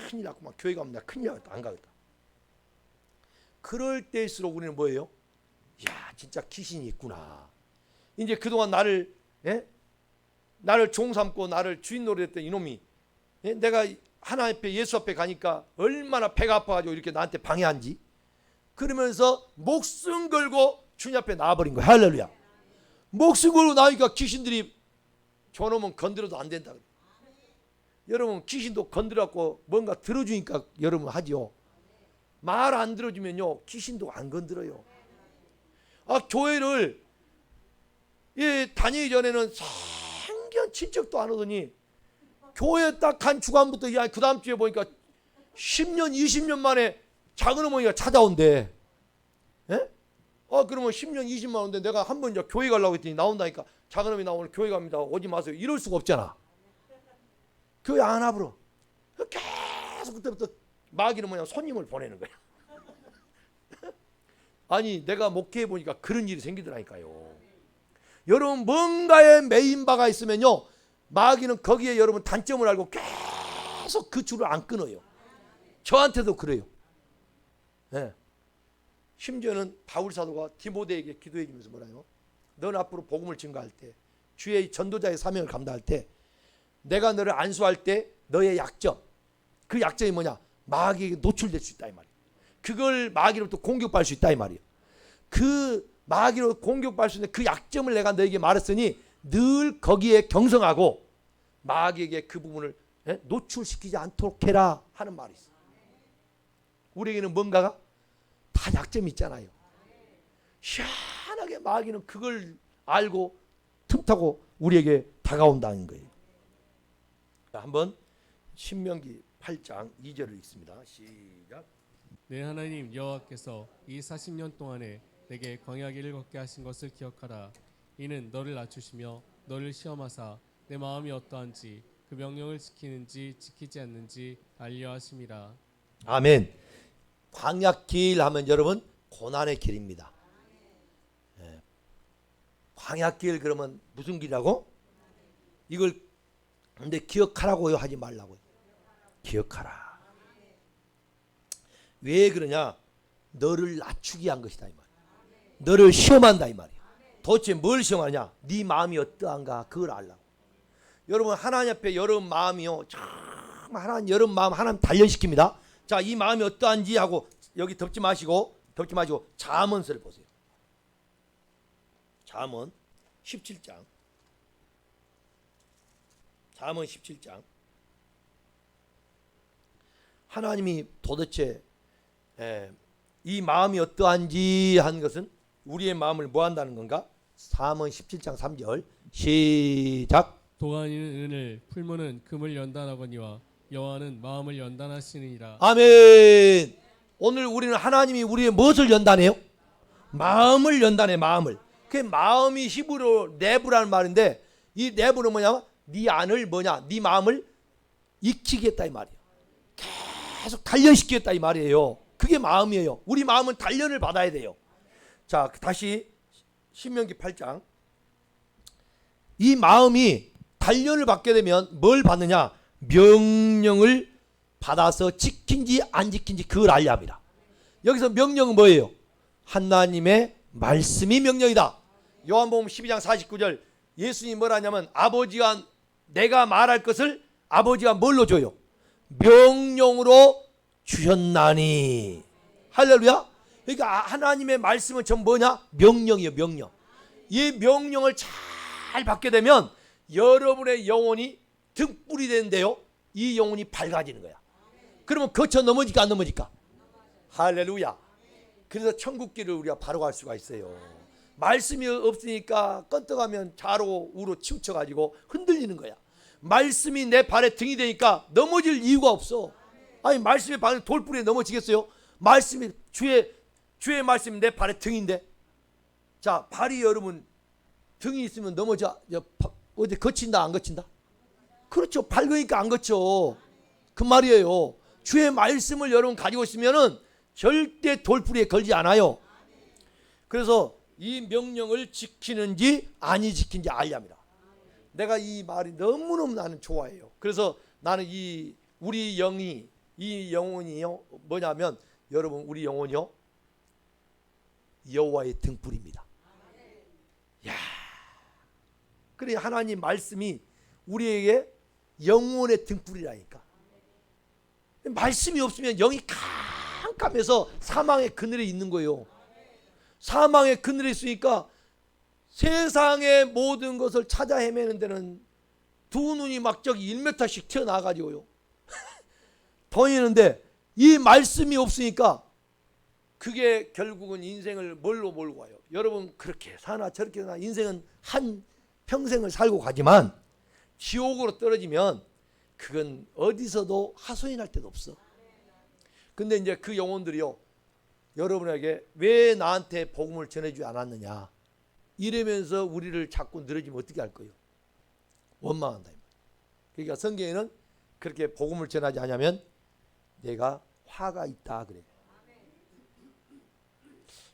큰일 났고 막 교회 가면 내가 큰일 나겠다 안 가겠다. 그럴 때일수록 우리는 뭐예요? 야 진짜 귀신이 있구나. 이제 그동안 나를 종 삼고 나를 주인 노릇했던 이놈이 내가 하나님 앞에 예수 앞에 가니까 얼마나 배가 아파가지고 이렇게 나한테 방해한지 그러면서 목숨 걸고 주님 앞에 나와버린 거야. 할렐루야. 목숨 걸고 나오니까 귀신들이 저놈은 건드려도 안 된다. 여러분 귀신도 건드려갖고 뭔가 들어주니까 여러분 하죠. 말 안 들어주면요 귀신도 안 건드려요. 교회를 다니기 전에는 생전 친척도 안 오더니 교회 딱 간 주간부터 그 다음 주에 보니까 10년 20년 만에 작은 어머니가 찾아온대. 그러면 10년 20만 원인데 내가 한번 이제 교회 가려고 했더니 나온다니까 작은 어머니 나오늘 교회 갑니다 오지 마세요 이럴 수가 없잖아. 교회 안 와버려. 계속 그때부터 마귀는 뭐냐 손님을 보내는 거야. 아니 내가 목회해 보니까 그런 일이 생기더라니까요. 여러분 뭔가에 메인 바가 있으면요 마귀는 거기에 여러분 단점을 알고 계속 그 줄을 안 끊어요. 저한테도 그래요. 심지어는 바울 사도가 디모데에게 기도해 주면서 뭐라요? 넌 앞으로 복음을 증거할 때 주의 전도자의 사명을 감당할 때 내가 너를 안수할 때 너의 약점 그 약점이 뭐냐? 마귀에게 노출될 수 있다 이 말이에요. 그걸 마귀로부터 공격받을 수 있다 이 말이에요. 그 마귀로 공격받을 수 있는 그 약점을 내가 너에게 말했으니 늘 거기에 경성하고 마귀에게 그 부분을 노출시키지 않도록 해라 하는 말이 있어요. 우리에게는 뭔가가 다 약점이 있잖아요. 희한하게 마귀는 그걸 알고 틈타고 우리에게 다가온다는 거예요. 한번 신명기 8장 2절을 읽습니다. 시작. 내 하나님 여호와께서 이 40년 동안에 내게 광야길을 걷게 하신 것을 기억하라. 이는 너를 낮추시며 너를 시험하사 내 마음이 어떠한지 그 명령을 지키는지 지키지 않는지 알려 하심이라. 아멘. 광야길 하면 여러분 고난의 길입니다. 예. 광야길 그러면 무슨 길이라고? 이걸 근데 기억하라고요, 하지 말라고요. 기억하라. 왜 그러냐? 너를 낮추기 위한 것이다 이 말. 너를 시험한다 이 말이야. 도대체 뭘 시험하냐? 네 마음이 어떠한가 그걸 알라고. 여러분 하나님 앞에 여러분 마음이요, 정말 하나님 여러분 마음 하나님 단련시킵니다. 자, 이 마음이 어떠한지 하고 여기 덮지 마시고 잠언서를 보세요. 잠언 17장. 잠언 17장. 하나님이 도대체 이 마음이 어떠한지 한 것은 우리의 마음을 뭐 한다는 건가? 잠언 17장 3절 시작. 도가니는 은을 풀무는 금을 연단하거니와 여호와는 마음을 연단하시느니라. 아멘. 오늘 우리는 하나님이 우리의 무엇을 연단해요? 마음을 연단해. 마음을. 그 마음이 히브리어 네브라는 말인데 이 네브는 뭐냐면 네 안을 뭐냐? 네 마음을 익히겠다 이 말이에요. 계속 단련시키겠다 이 말이에요. 그게 마음이에요. 우리 마음은 단련을 받아야 돼요. 자, 다시 신명기 8장. 이 마음이 단련을 받게 되면 뭘 받느냐? 명령을 받아서 지킨지 안 지킨지 그걸 알려 합니다. 여기서 명령은 뭐예요? 하나님의 말씀이 명령이다. 요한복음 12장 49절 예수님이 뭐라 하냐면 아버지가 내가 말할 것을 아버지가 뭘로 줘요? 명령으로 주셨나니. 할렐루야. 그러니까 하나님의 말씀은 전 뭐냐? 명령이에요. 명령. 이 명령을 잘 받게 되면 여러분의 영혼이 등불이 되는데요, 이 영혼이 밝아지는 거야. 그러면 거쳐 넘어질까 안 넘어질까? 할렐루야. 그래서 천국길을 우리가 바로 갈 수가 있어요. 말씀이 없으니까 껐떡하면 좌로 우로 치우쳐가지고 흔들리는 거야. 말씀이 내 발에 등이 되니까 넘어질 이유가 없어. 아니 말씀의 발에 돌부리에 넘어지겠어요? 말씀이 주의 말씀이 내 발에 등인데. 자, 발이 여러분 등이 있으면 넘어져 어디 거친다 안 거친다? 그렇죠. 밝으니까 안 거쳐. 그 말이에요. 주의 말씀을 여러분 가지고 있으면은 절대 돌부리에 걸지 않아요. 그래서 이 명령을 지키는지 아니 지킨지 알려 합니다. 내가 이 말이 너무너무 나는 좋아해요. 그래서 나는 우리 영이 이 영혼이요 뭐냐면 여러분 우리 영혼이요 여호와의 등불입니다. 야, 그래 하나님 말씀이 우리에게 영혼의 등불이라니까. 말씀이 없으면 영이 캄캄해서 사망의 그늘에 있는 거예요. 사망의 그늘에 있으니까 세상의 모든 것을 찾아 헤매는 데는 두 눈이 막 저기 1m씩 튀어나와가지고요 다니는데 이 말씀이 없으니까 그게 결국은 인생을 뭘로 몰고 가요. 여러분 그렇게 사나 저렇게 사나 인생은 한 평생을 살고 가지만 지옥으로 떨어지면 그건 어디서도 하소연할 데도 없어. 근데 이제 그 영혼들이요 여러분에게 왜 나한테 복음을 전해주지 않았느냐 이러면서 우리를 자꾸 늘어지면 어떻게 할 거예요? 원망한다. 그러니까 성경에는 그렇게 복음을 전하지 않으면 내가 화가 있다 그래.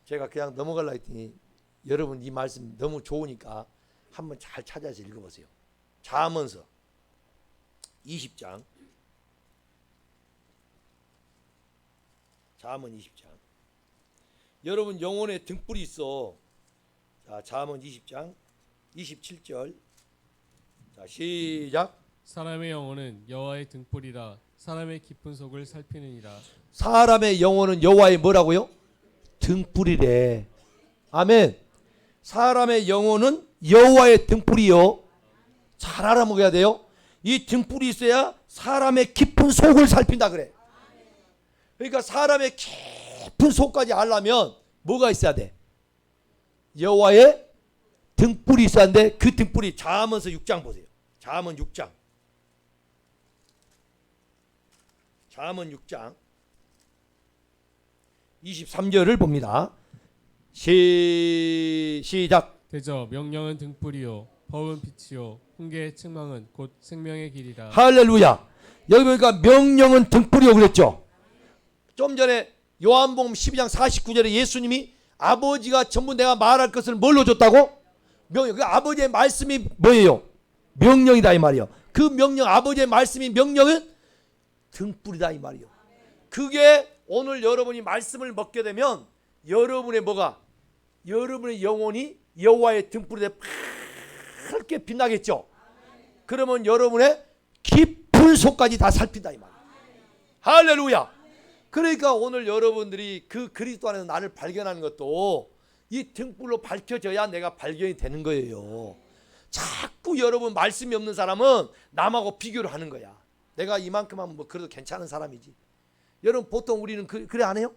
제가 그냥 넘어가려 했더니 여러분 이 말씀 너무 좋으니까 한번 잘 찾아서 읽어보세요. 잠언서 20장. 잠언 20장. 여러분 영혼에 등불이 있어. 자, 잠언 20장 27절. 자, 시작. 사람의 영혼은 여호와의 등불이라 사람의 깊은 속을 살피느니라. 사람의 영혼은 여호와의 뭐라고요? 등불이래. 아멘. 사람의 영혼은 여호와의 등불이요. 잘 알아먹어야 돼요. 이 등불이 있어야 사람의 깊은 속을 살핀다 그래. 그러니까 사람의 깊은 속까지 알려면 뭐가 있어야 돼? 여호와의 등불이 있어야 하는데 그 등불이 잠언서 6장 보세요. 잠언 6장. 잠언 6장. 23절을 봅니다. 시작. 대저 명령은 등불이요 법은 빛이요 훈계의 책망은 곧 생명의 길이라. 할렐루야. 여기 보니까 명령은 등불이요 그랬죠. 좀 전에 요한복음 12장 49절에 예수님이 아버지가 전부 내가 말할 것을 뭘로 줬다고? 명령. 그 아버지의 말씀이 뭐예요? 명령이다 이 말이요. 그 명령, 아버지의 말씀이 명령은 등불이다 이 말이요. 그게 오늘 여러분이 말씀을 먹게 되면 여러분의 뭐가? 여러분의 영혼이 여호와의 등불에 밝게 빛나겠죠. 그러면 여러분의 깊은 속까지 다 살핀다 이 말이에요. 할렐루야. 그러니까 오늘 여러분들이 그 그리스도 안에서 나를 발견하는 것도 이 등불로 밝혀져야 내가 발견이 되는 거예요. 자꾸 여러분 말씀이 없는 사람은 남하고 비교를 하는 거야. 내가 이만큼 하면 뭐 그래도 괜찮은 사람이지. 여러분 보통 우리는 그래 안 해요?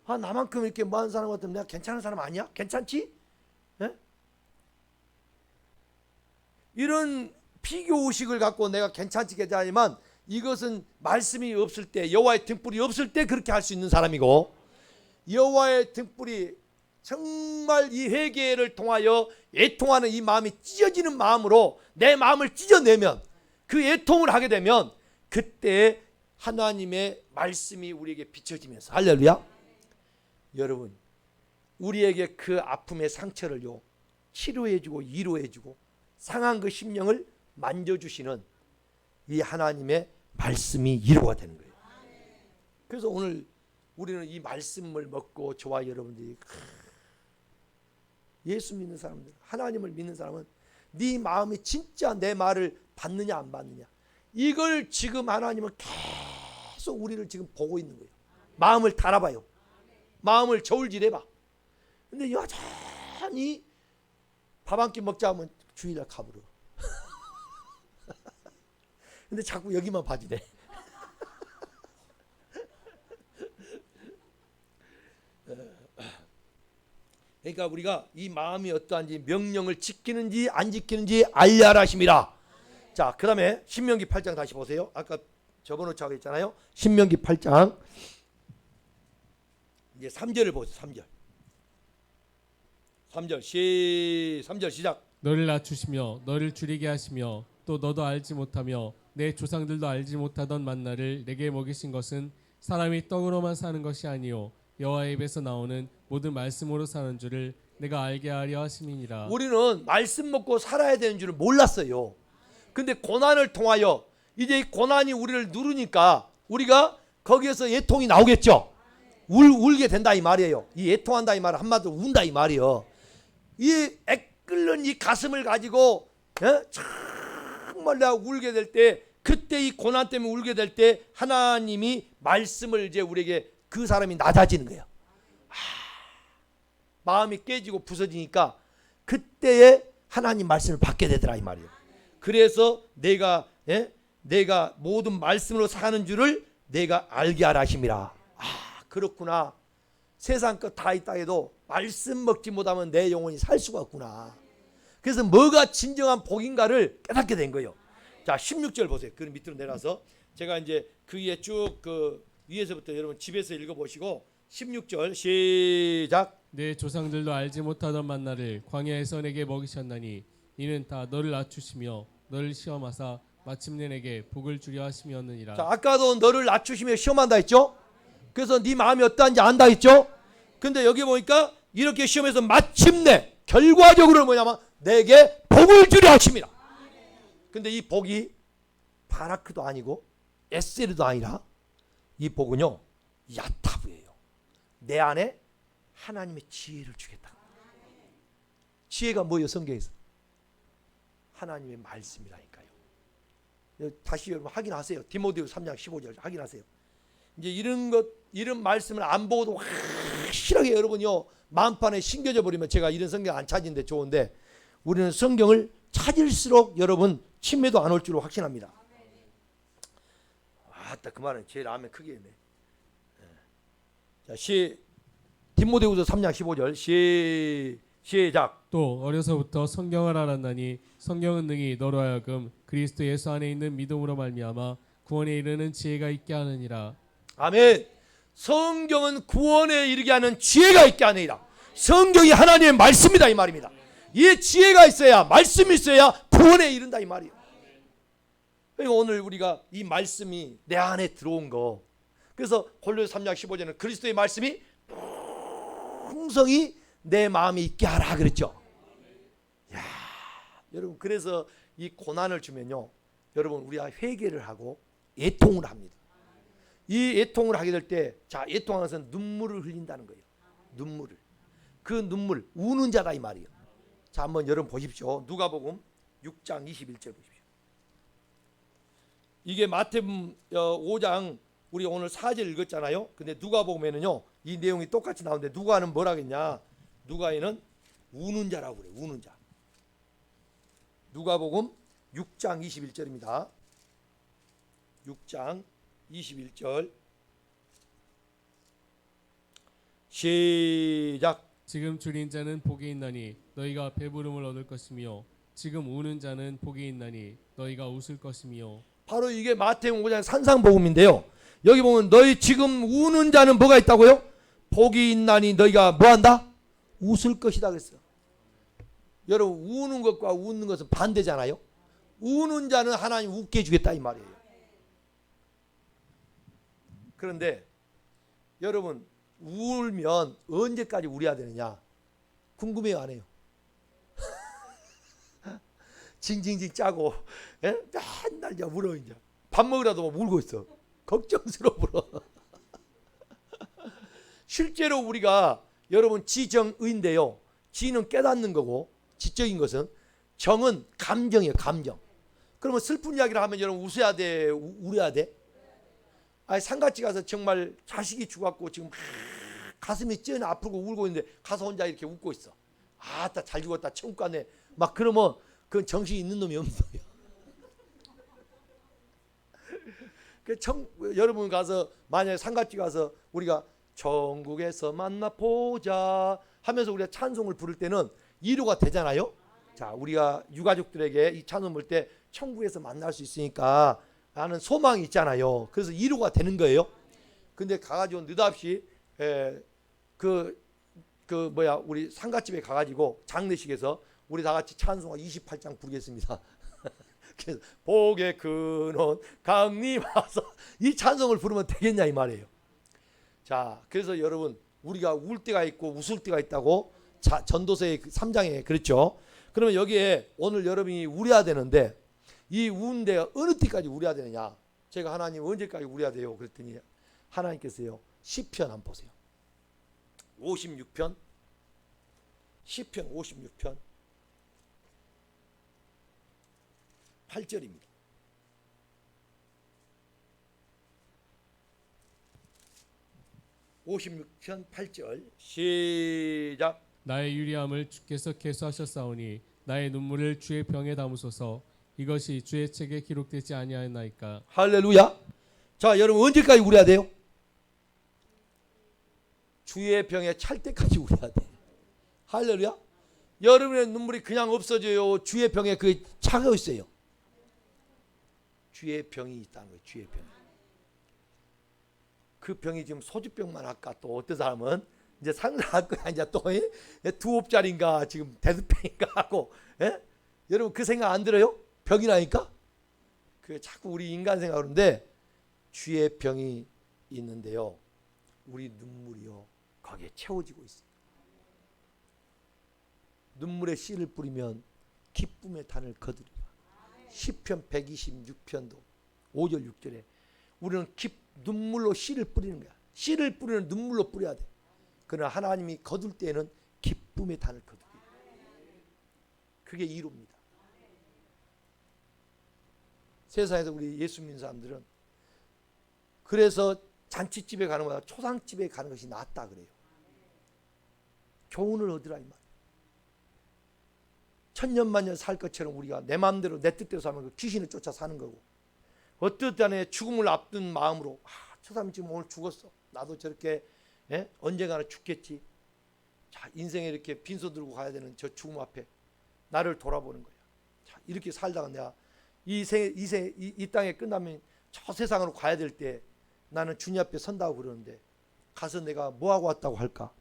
아 나만큼 이렇게 뭐 하는 사람 같으면 내가 괜찮은 사람 아니야? 괜찮지? 에? 이런 비교의식을 갖고 내가 괜찮지 괜찮지만 이것은 말씀이 없을 때 여호와의 등불이 없을 때 그렇게 할 수 있는 사람이고 여호와의 등불이 정말 이 회개를 통하여 애통하는 이 마음이 찢어지는 마음으로 내 마음을 찢어내면 그 애통을 하게 되면 그때 하나님의 말씀이 우리에게 비춰지면서 할렐루야. 여러분 우리에게 그 아픔의 상처를요 치료해주고 위로해주고 상한 그 심령을 만져주시는 이 하나님의 말씀이 위로가 되는 거예요. 그래서 오늘 우리는 이 말씀을 먹고 저와 여러분들이 예수 믿는 사람들, 하나님을 믿는 사람은 네 마음이 진짜 내 말을 받느냐 안 받느냐 이걸 지금 하나님은 계속 우리를 지금 보고 있는 거예요. 마음을 달아봐요. 마음을 저울질해봐. 근데 여전히 밥 한 끼 먹자 하면 주일날 가버려. 근데 자꾸 여기만 봐지네. 그러니까 우리가 이 마음이 어떠한지 명령을 지키는지 안 지키는지 알려라 하심이라. 자, 그 다음에 신명기 8장 다시 보세요. 아까 접어놓자고 했잖아요. 신명기 8장 이제 3절을 보세요. 3절 시작. 너를 낮추시며 너를 줄이게 하시며 또 너도 알지 못하며 내 조상들도 알지 못하던 만나를 내게 먹이신 것은 사람이 떡으로만 사는 것이 아니요 여호와의 입에서 나오는 모든 말씀으로 사는 줄을 내가 알게 하려 하심이니라. 우리는 말씀 먹고 살아야 되는 줄을 몰랐어요. 근데 고난을 통하여 이제 이 고난이 우리를 누르니까 우리가 거기에서 애통이 나오겠죠. 울게 된다 이 말이에요. 이 애통한다 이 말은 한마디로 운다 이 말이에요. 이 애끓는 이 가슴을 가지고 정말 내가 울게 될 때 그때 이 고난 때문에 울게 될 때 하나님이 말씀을 이제 우리에게 그 사람이 낮아지는 거예요. 마음이 깨지고 부서지니까 그때에 하나님 말씀을 받게 되더라 이 말이에요. 그래서 내가 모든 말씀으로 사는 줄을 내가 알게 하라 하심이라. 그렇구나. 세상 것 다 있다 해도 말씀 먹지 못하면 내 영혼이 살 수가 없구나. 그래서 뭐가 진정한 복인가를 깨닫게 된 거예요. 자, 16절 보세요. 그 밑으로 내려서 제가 이제 그 위에 쭉 그 위에서부터 여러분 집에서 읽어보시고 16절 시작. 내 조상들도 알지 못하던 만나를 광야에서 내게 먹이셨나니 이는 다 너를 낮추시며 너를 시험하사 마침내 내게 복을 주려 하심이었느니라. 자, 아까도 너를 낮추시며 시험한다 했죠. 그래서 네 마음이 어떠한지 안다 했죠. 근데 여기 보니까 이렇게 시험해서 마침내 결과적으로 뭐냐면 내게 복을 주려 하심이라. 근데 이 복이 바라크도 아니고 에셀도 아니라 이 복은요 야타브예요. 내 안에 하나님의 지혜를 주겠다. 지혜가 뭐예요? 성경에서 하나님의 말씀이라니까요. 다시 여러분 확인하세요. 디모데후서 3장 15절 확인하세요. 이제 이런 말씀을 안 보고도 확실하게 여러분요 마음판에 심겨져 버리면 제가 이런 성경 안 찾는데 좋은데 우리는 성경을 찾을수록 여러분 치매도 안 올 줄로 확신합니다. 아따 그 말은 제일 아멘 크게 했네. 자, 디모데후서 3장 15절 시작. 또 어려서부터 성경을 알았나니 성경은 능히 너로 하여금 그리스도 예수 안에 있는 믿음으로 말미암아 구원에 이르는 지혜가 있게 하느니라. 아멘. 성경은 구원에 이르게 하는 지혜가 있게 하느니라. 성경이 하나님의 말씀이다 이 말입니다. 이 지혜가 있어야, 말씀이 있어야 구원에 이른다 이 말이에요. 그러니까 오늘 우리가 이 말씀이 내 안에 들어온 거, 그래서 골로새 3장 15절에는 그리스도의 말씀이 풍성히 내 마음에 있게 하라 그랬죠. 야, 여러분, 그래서 이 고난을 주면요, 여러분, 우리가 회개를 하고 애통을 합니다. 이 애통을 하게 될 때, 자, 애통하는 것은 눈물을 흘린다는 거예요. 눈물을. 그 눈물, 우는 자다 이 말이에요. 자, 한번 여러분 보십시오. 누가복음 6장 21절 보십시오. 이게 마태복음 5장 우리 오늘 4절 읽었잖아요. 근데 누가복음에는요, 이 내용이 똑같이 나오는데 누가는 뭐라겠냐? 누가에는 우는 자라고 그래요. 우는 자. 누가복음 6장 21절입니다. 6장 21절 시작. 지금 줄인 자는 복이 있나니 너희가 배부름을 얻을 것이며 지금 우는 자는 복이 있나니 너희가 웃을 것이며. 바로 이게 마태복음 5장 산상복음인데요. 여기 보면 너희 지금 우는 자는 뭐가 있다고요? 복이 있나니 너희가 뭐한다? 웃을 것이다 그랬어요. 여러분, 우는 것과 웃는 것은 반대잖아요. 우는 자는 하나님 웃게 해주겠다 이 말이에요. 그런데 여러분, 울면 언제까지 울어야 되느냐? 궁금해요, 안 해요? 징징징 짜고, 예? 맨날 이제 울어. 이제 밥 먹으라도 막 울고 있어. 걱정스러워 울어. 실제로 우리가, 여러분, 지정의인데요, 지는 깨닫는 거고 지적인 것은, 정은 감정이에요. 감정. 그러면 슬픈 이야기를 하면 여러분 웃어야 돼, 울어야 돼? 아니, 상가집 가서 정말 자식이 죽었고 지금 가슴이 ጭ어 아프고 울고 있는데 가서 혼자 이렇게 웃고 있어. 아따 잘 죽었다, 천국 가네, 막 그러면 그건 정신이 있는 놈이 없는 놈이야. 여러분 가서 만약에 상가집 가서 우리가 천국에서 만나 보자 하면서 우리가 찬송을 부를 때는 위로가 되잖아요. 자, 우리가 유가족들에게 이 찬송 부를 때 천국에서 만날 수 있으니까 라는 소망이 있잖아요. 그래서 위로가 되는 거예요. 근데 가가지고 느닷없이 우리 상가집에 가가지고 장례식에서 우리 다 같이 찬송가 28장 부르겠습니다. 그래서 복의 근원 강림하소, 이 찬송을 부르면 되겠냐 이 말이에요. 자, 그래서 여러분, 우리가 울 때가 있고 웃을 때가 있다고 전도서의 3장에 그랬죠. 그러면 여기에 오늘 여러분이 울어야 되는데, 이 우는 데가 어느 때까지 울어야 되느냐? 제가 하나님 언제까지 울어야 돼요? 그랬더니 하나님께서요, 시편 한번 보세요. 56편, 시편 56편 8절입니다. (56편 8절) 시작. 나의 유리함을 주께서 계수하셨사오니 나의 눈물을 주의 병에 담으소서. 이것이 주의 책에 기록되지 아니하였나이까. 할렐루야. 자, 여러분 언제까지 울어야 돼요? 주의 병에 찰 때까지 울어야 돼. 할렐루야. 여러분의 눈물이 그냥 없어져요? 주의 병에 그게 차고 있어요. 주의 병이 있다는 거예요. 주의 병. 그 병이 지금 소주병만 아까 또 어떤 사람은 이제 상상할 거야. 이제 또 2옵짜리인가 지금 대두병인가 하고, 예? 여러분 그 생각 안 들어요? 병이 나니까? 그 자꾸 우리 인간 생각하는데, 주의 병이 있는데요, 우리 눈물이요 거기에 채워지고 있어요. 눈물에 씨를 뿌리면 기쁨의 단을 거두리라. 시편 126편도 5절 6절에 우리는 눈물로 씨를 뿌리는 거야. 씨를 뿌리는 눈물로 뿌려야 돼. 그러나 하나님이 거둘 때에는 기쁨의 단을 거두게. 그게 이로입니다. 세상에서 우리 예수 믿는 사람들은 그래서 잔치집에 가는 것보다 초상집에 가는 것이 낫다 그래요. 교훈을 얻으라 이 말이에요. 천년만년 살 것처럼 우리가 내 마음대로 내 뜻대로 살면 그 귀신을 쫓아 사는 거고, 어떤 때에 죽음을 앞둔 마음으로 저 사람 지금 오늘 죽었어, 나도 저렇게 언젠가는 죽겠지. 자, 인생에 이렇게 빈소 들고 가야 되는 저 죽음 앞에 나를 돌아보는 거야. 자, 이렇게 살다가 내가 이 땅에 끝나면 저 세상으로 가야 될 때 나는 주님 앞에 선다고 그러는데 가서 내가 뭐하고 왔다고 할까?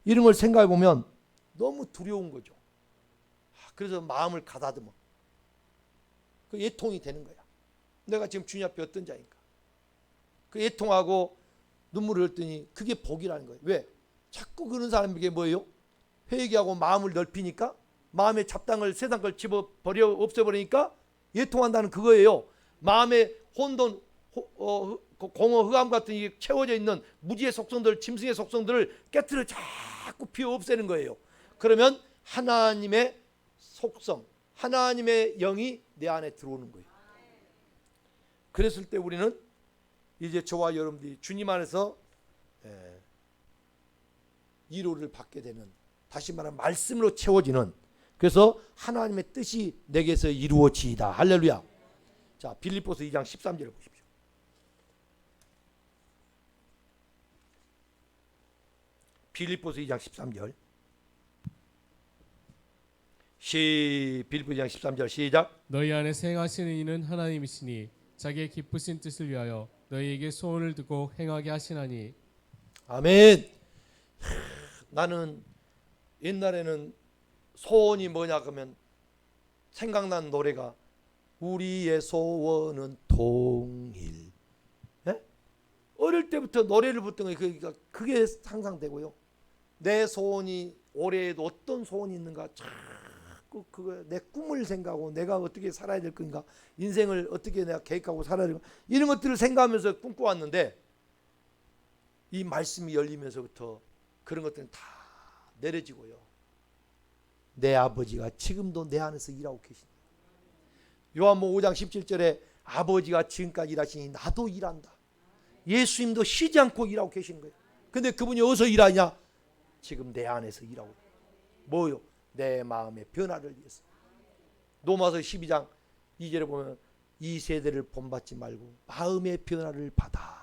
이런 걸 생각해 보면 너무 두려운 거죠. 그래서 마음을 가다듬어. 그 애통이 되는 거야. 내가 지금 주님 앞에 어떤 자인가. 그 애통하고 눈물을 흘렸더니 그게 복이라는 거예요. 왜? 자꾸 그런 사람에게 뭐예요? 회개하고 마음을 넓히니까, 마음의 잡당을 세상 걸 집어버려 없애버리니까 애통한다는 그거예요. 마음에 혼돈, 공허, 흑암 같은 이 채워져 있는 무지의 속성들, 짐승의 속성들을 깨트려 자꾸 피워 없애는 거예요. 그러면 하나님의 속성, 하나님의 영이 내 안에 들어오는 거예요. 그랬을 때 우리는 이제 저와 여러분들이 주님 안에서 위로를 받게 되는, 다시 말하면 말씀으로 채워지는, 그래서 하나님의 뜻이 내게서 이루어지이다. 할렐루야. 자, 빌립보서 2장 13절을 보십시오. 빌립보서 2장 13절. 빌립보 2장 13절 시작. 너희 안에 행하시는 이는 하나님이시니 자기의 기쁘신 뜻을 위하여 너희에게 소원을 두고 행하게 하시나니. 아멘. 나는 옛날에는 소원이 뭐냐 그러면 생각난 노래가 우리의 소원은 통일. 예? 어릴 때부터 노래를 부르던 거 그게 상상되고요. 내 소원이 올해에도 어떤 소원이 있는가 자꾸 그거 내 꿈을 생각하고 내가 어떻게 살아야 될 건가, 인생을 어떻게 내가 계획하고 살아야 될까, 이런 것들을 생각하면서 꿈꿔왔는데 이 말씀이 열리면서부터 그런 것들은 다 내려지고요. 내 아버지가 지금도 내 안에서 일하고 계신다. 요한복음 5장 17절에 아버지가 지금까지 일하시니 나도 일한다. 예수님도 쉬지 않고 일하고 계시는 거예요. 근데 그분이 어디서 일하냐? 지금 내 안에서 일하고. 뭐요? 내 마음의 변화를 위해서. 로마서 12장 2절에 보면 이 세대를 본받지 말고 마음의 변화를 받아.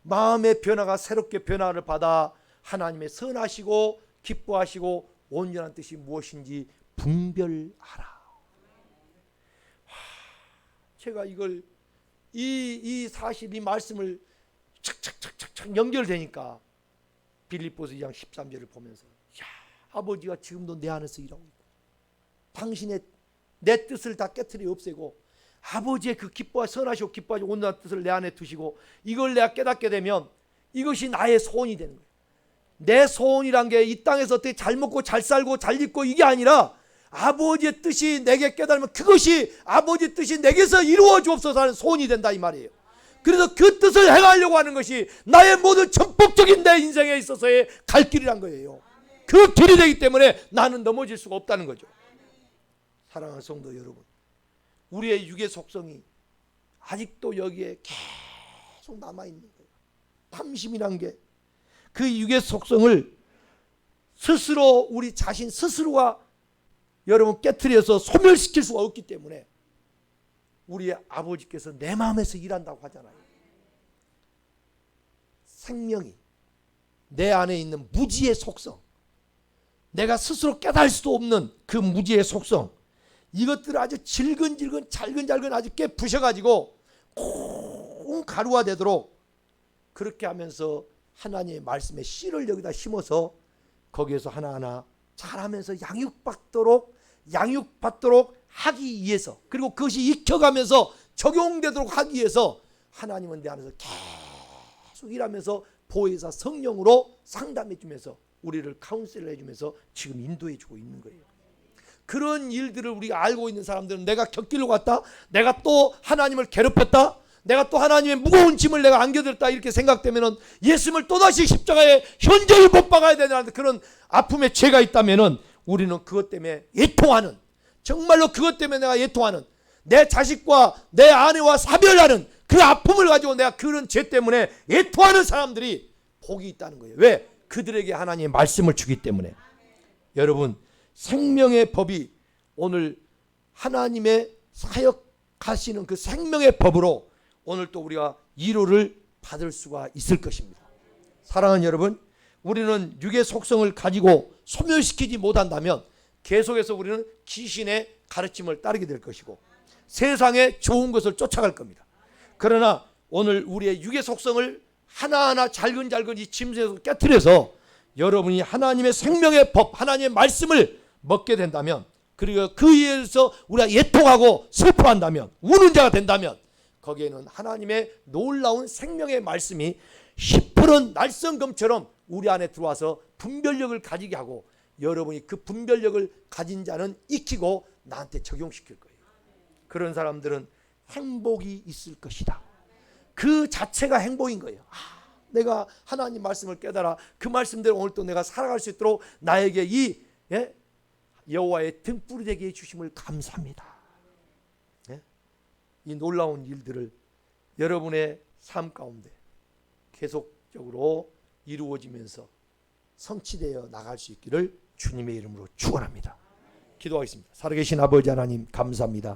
마음의 변화가 새롭게 변화를 받아 하나님의 선하시고 기뻐하시고 온전한 뜻이 무엇인지 분별하라. 제가 이걸 이 사실 이 말씀을 착착착착 연결되니까 빌립보서 2장 13절을 보면서 야, 아버지가 지금도 내 안에서 일하고 있고 당신의 내 뜻을 다 깨트려 없애고 아버지의 그 기뻐하 선하시고 기뻐하시고 온전한 뜻을 내 안에 두시고 이걸 내가 깨닫게 되면 이것이 나의 소원이 되는 거예요. 내 소원이란 게 이 땅에서 어떻게 잘 먹고 잘 살고 잘 입고 이게 아니라 아버지의 뜻이 내게 깨달으면 그것이 아버지의 뜻이 내게서 이루어 주옵소서 하는 소원이 된다 이 말이에요. 그래서 그 뜻을 행하려고 하는 것이 나의 모든 전폭적인 내 인생에 있어서의 갈 길이란 거예요. 그 길이 되기 때문에 나는 넘어질 수가 없다는 거죠. 사랑하는 성도 여러분, 우리의 육의 속성이 아직도 여기에 계속 남아있는 거예요. 탐심이란 게 그 육의 속성을 스스로 우리 자신 스스로가 여러분 깨트려서 소멸시킬 수가 없기 때문에 우리의 아버지께서 내 마음에서 일한다고 하잖아요. 생명이 내 안에 있는 무지의 속성, 내가 스스로 깨달을 수도 없는 그 무지의 속성, 이것들을 아주 질근질근 잘근잘근 아주 깨부셔가지고 콩 가루가 되도록 그렇게 하면서 하나님의 말씀의 씨를 여기다 심어서 거기에서 하나하나 자라면서 양육받도록 하기 위해서, 그리고 그것이 익혀가면서 적용되도록 하기 위해서 하나님은 내 안에서 계속 일하면서 보혜사 성령으로 상담해 주면서 우리를 카운셀을 해주면서 지금 인도해 주고 있는 거예요. 그런 일들을 우리가 알고 있는 사람들은 내가 겪기로 갔다, 내가 또 하나님을 괴롭혔다, 내가 또 하나님의 무거운 짐을 내가 안겨들었다 이렇게 생각되면은 예수님을 또다시 십자가에 현저히 못 박아야 되는 그런 아픔의 죄가 있다면은 우리는 그것 때문에 애통하는, 정말로 그것 때문에 내가 애통하는, 내 자식과 내 아내와 사별하는 그 아픔을 가지고 내가 그런 죄 때문에 애통하는 사람들이 복이 있다는 거예요. 왜? 그들에게 하나님의 말씀을 주기 때문에. 여러분, 생명의 법이 오늘 하나님의 사역하시는 그 생명의 법으로 오늘 또 우리가 위로를 받을 수가 있을 것입니다. 사랑하는 여러분, 우리는 육의 속성을 가지고 소멸시키지 못한다면 계속해서 우리는 귀신의 가르침을 따르게 될 것이고 세상의 좋은 것을 쫓아갈 겁니다. 그러나 오늘 우리의 육의 속성을 하나하나 잘근잘근 이 짐승에서 깨트려서 여러분이 하나님의 생명의 법, 하나님의 말씀을 먹게 된다면, 그리고 그 위에서 우리가 예통하고 슬퍼한다면, 우는 자가 된다면, 거기에는 하나님의 놀라운 생명의 말씀이 10% 날성검처럼 우리 안에 들어와서 분별력을 가지게 하고, 여러분이 그 분별력을 가진 자는 익히고 나한테 적용시킬 거예요. 그런 사람들은 행복이 있을 것이다. 그 자체가 행복인 거예요. 내가 하나님 말씀을 깨달아 그 말씀대로 오늘 또 내가 살아갈 수 있도록 나에게 이 여호와의 등불이 되게 해주심을 감사합니다. 이 놀라운 일들을 여러분의 삶 가운데 계속적으로 이루어지면서 성취되어 나갈 수 있기를 주님의 이름으로 축원합니다. 기도하겠습니다. 살아계신 아버지 하나님 감사합니다.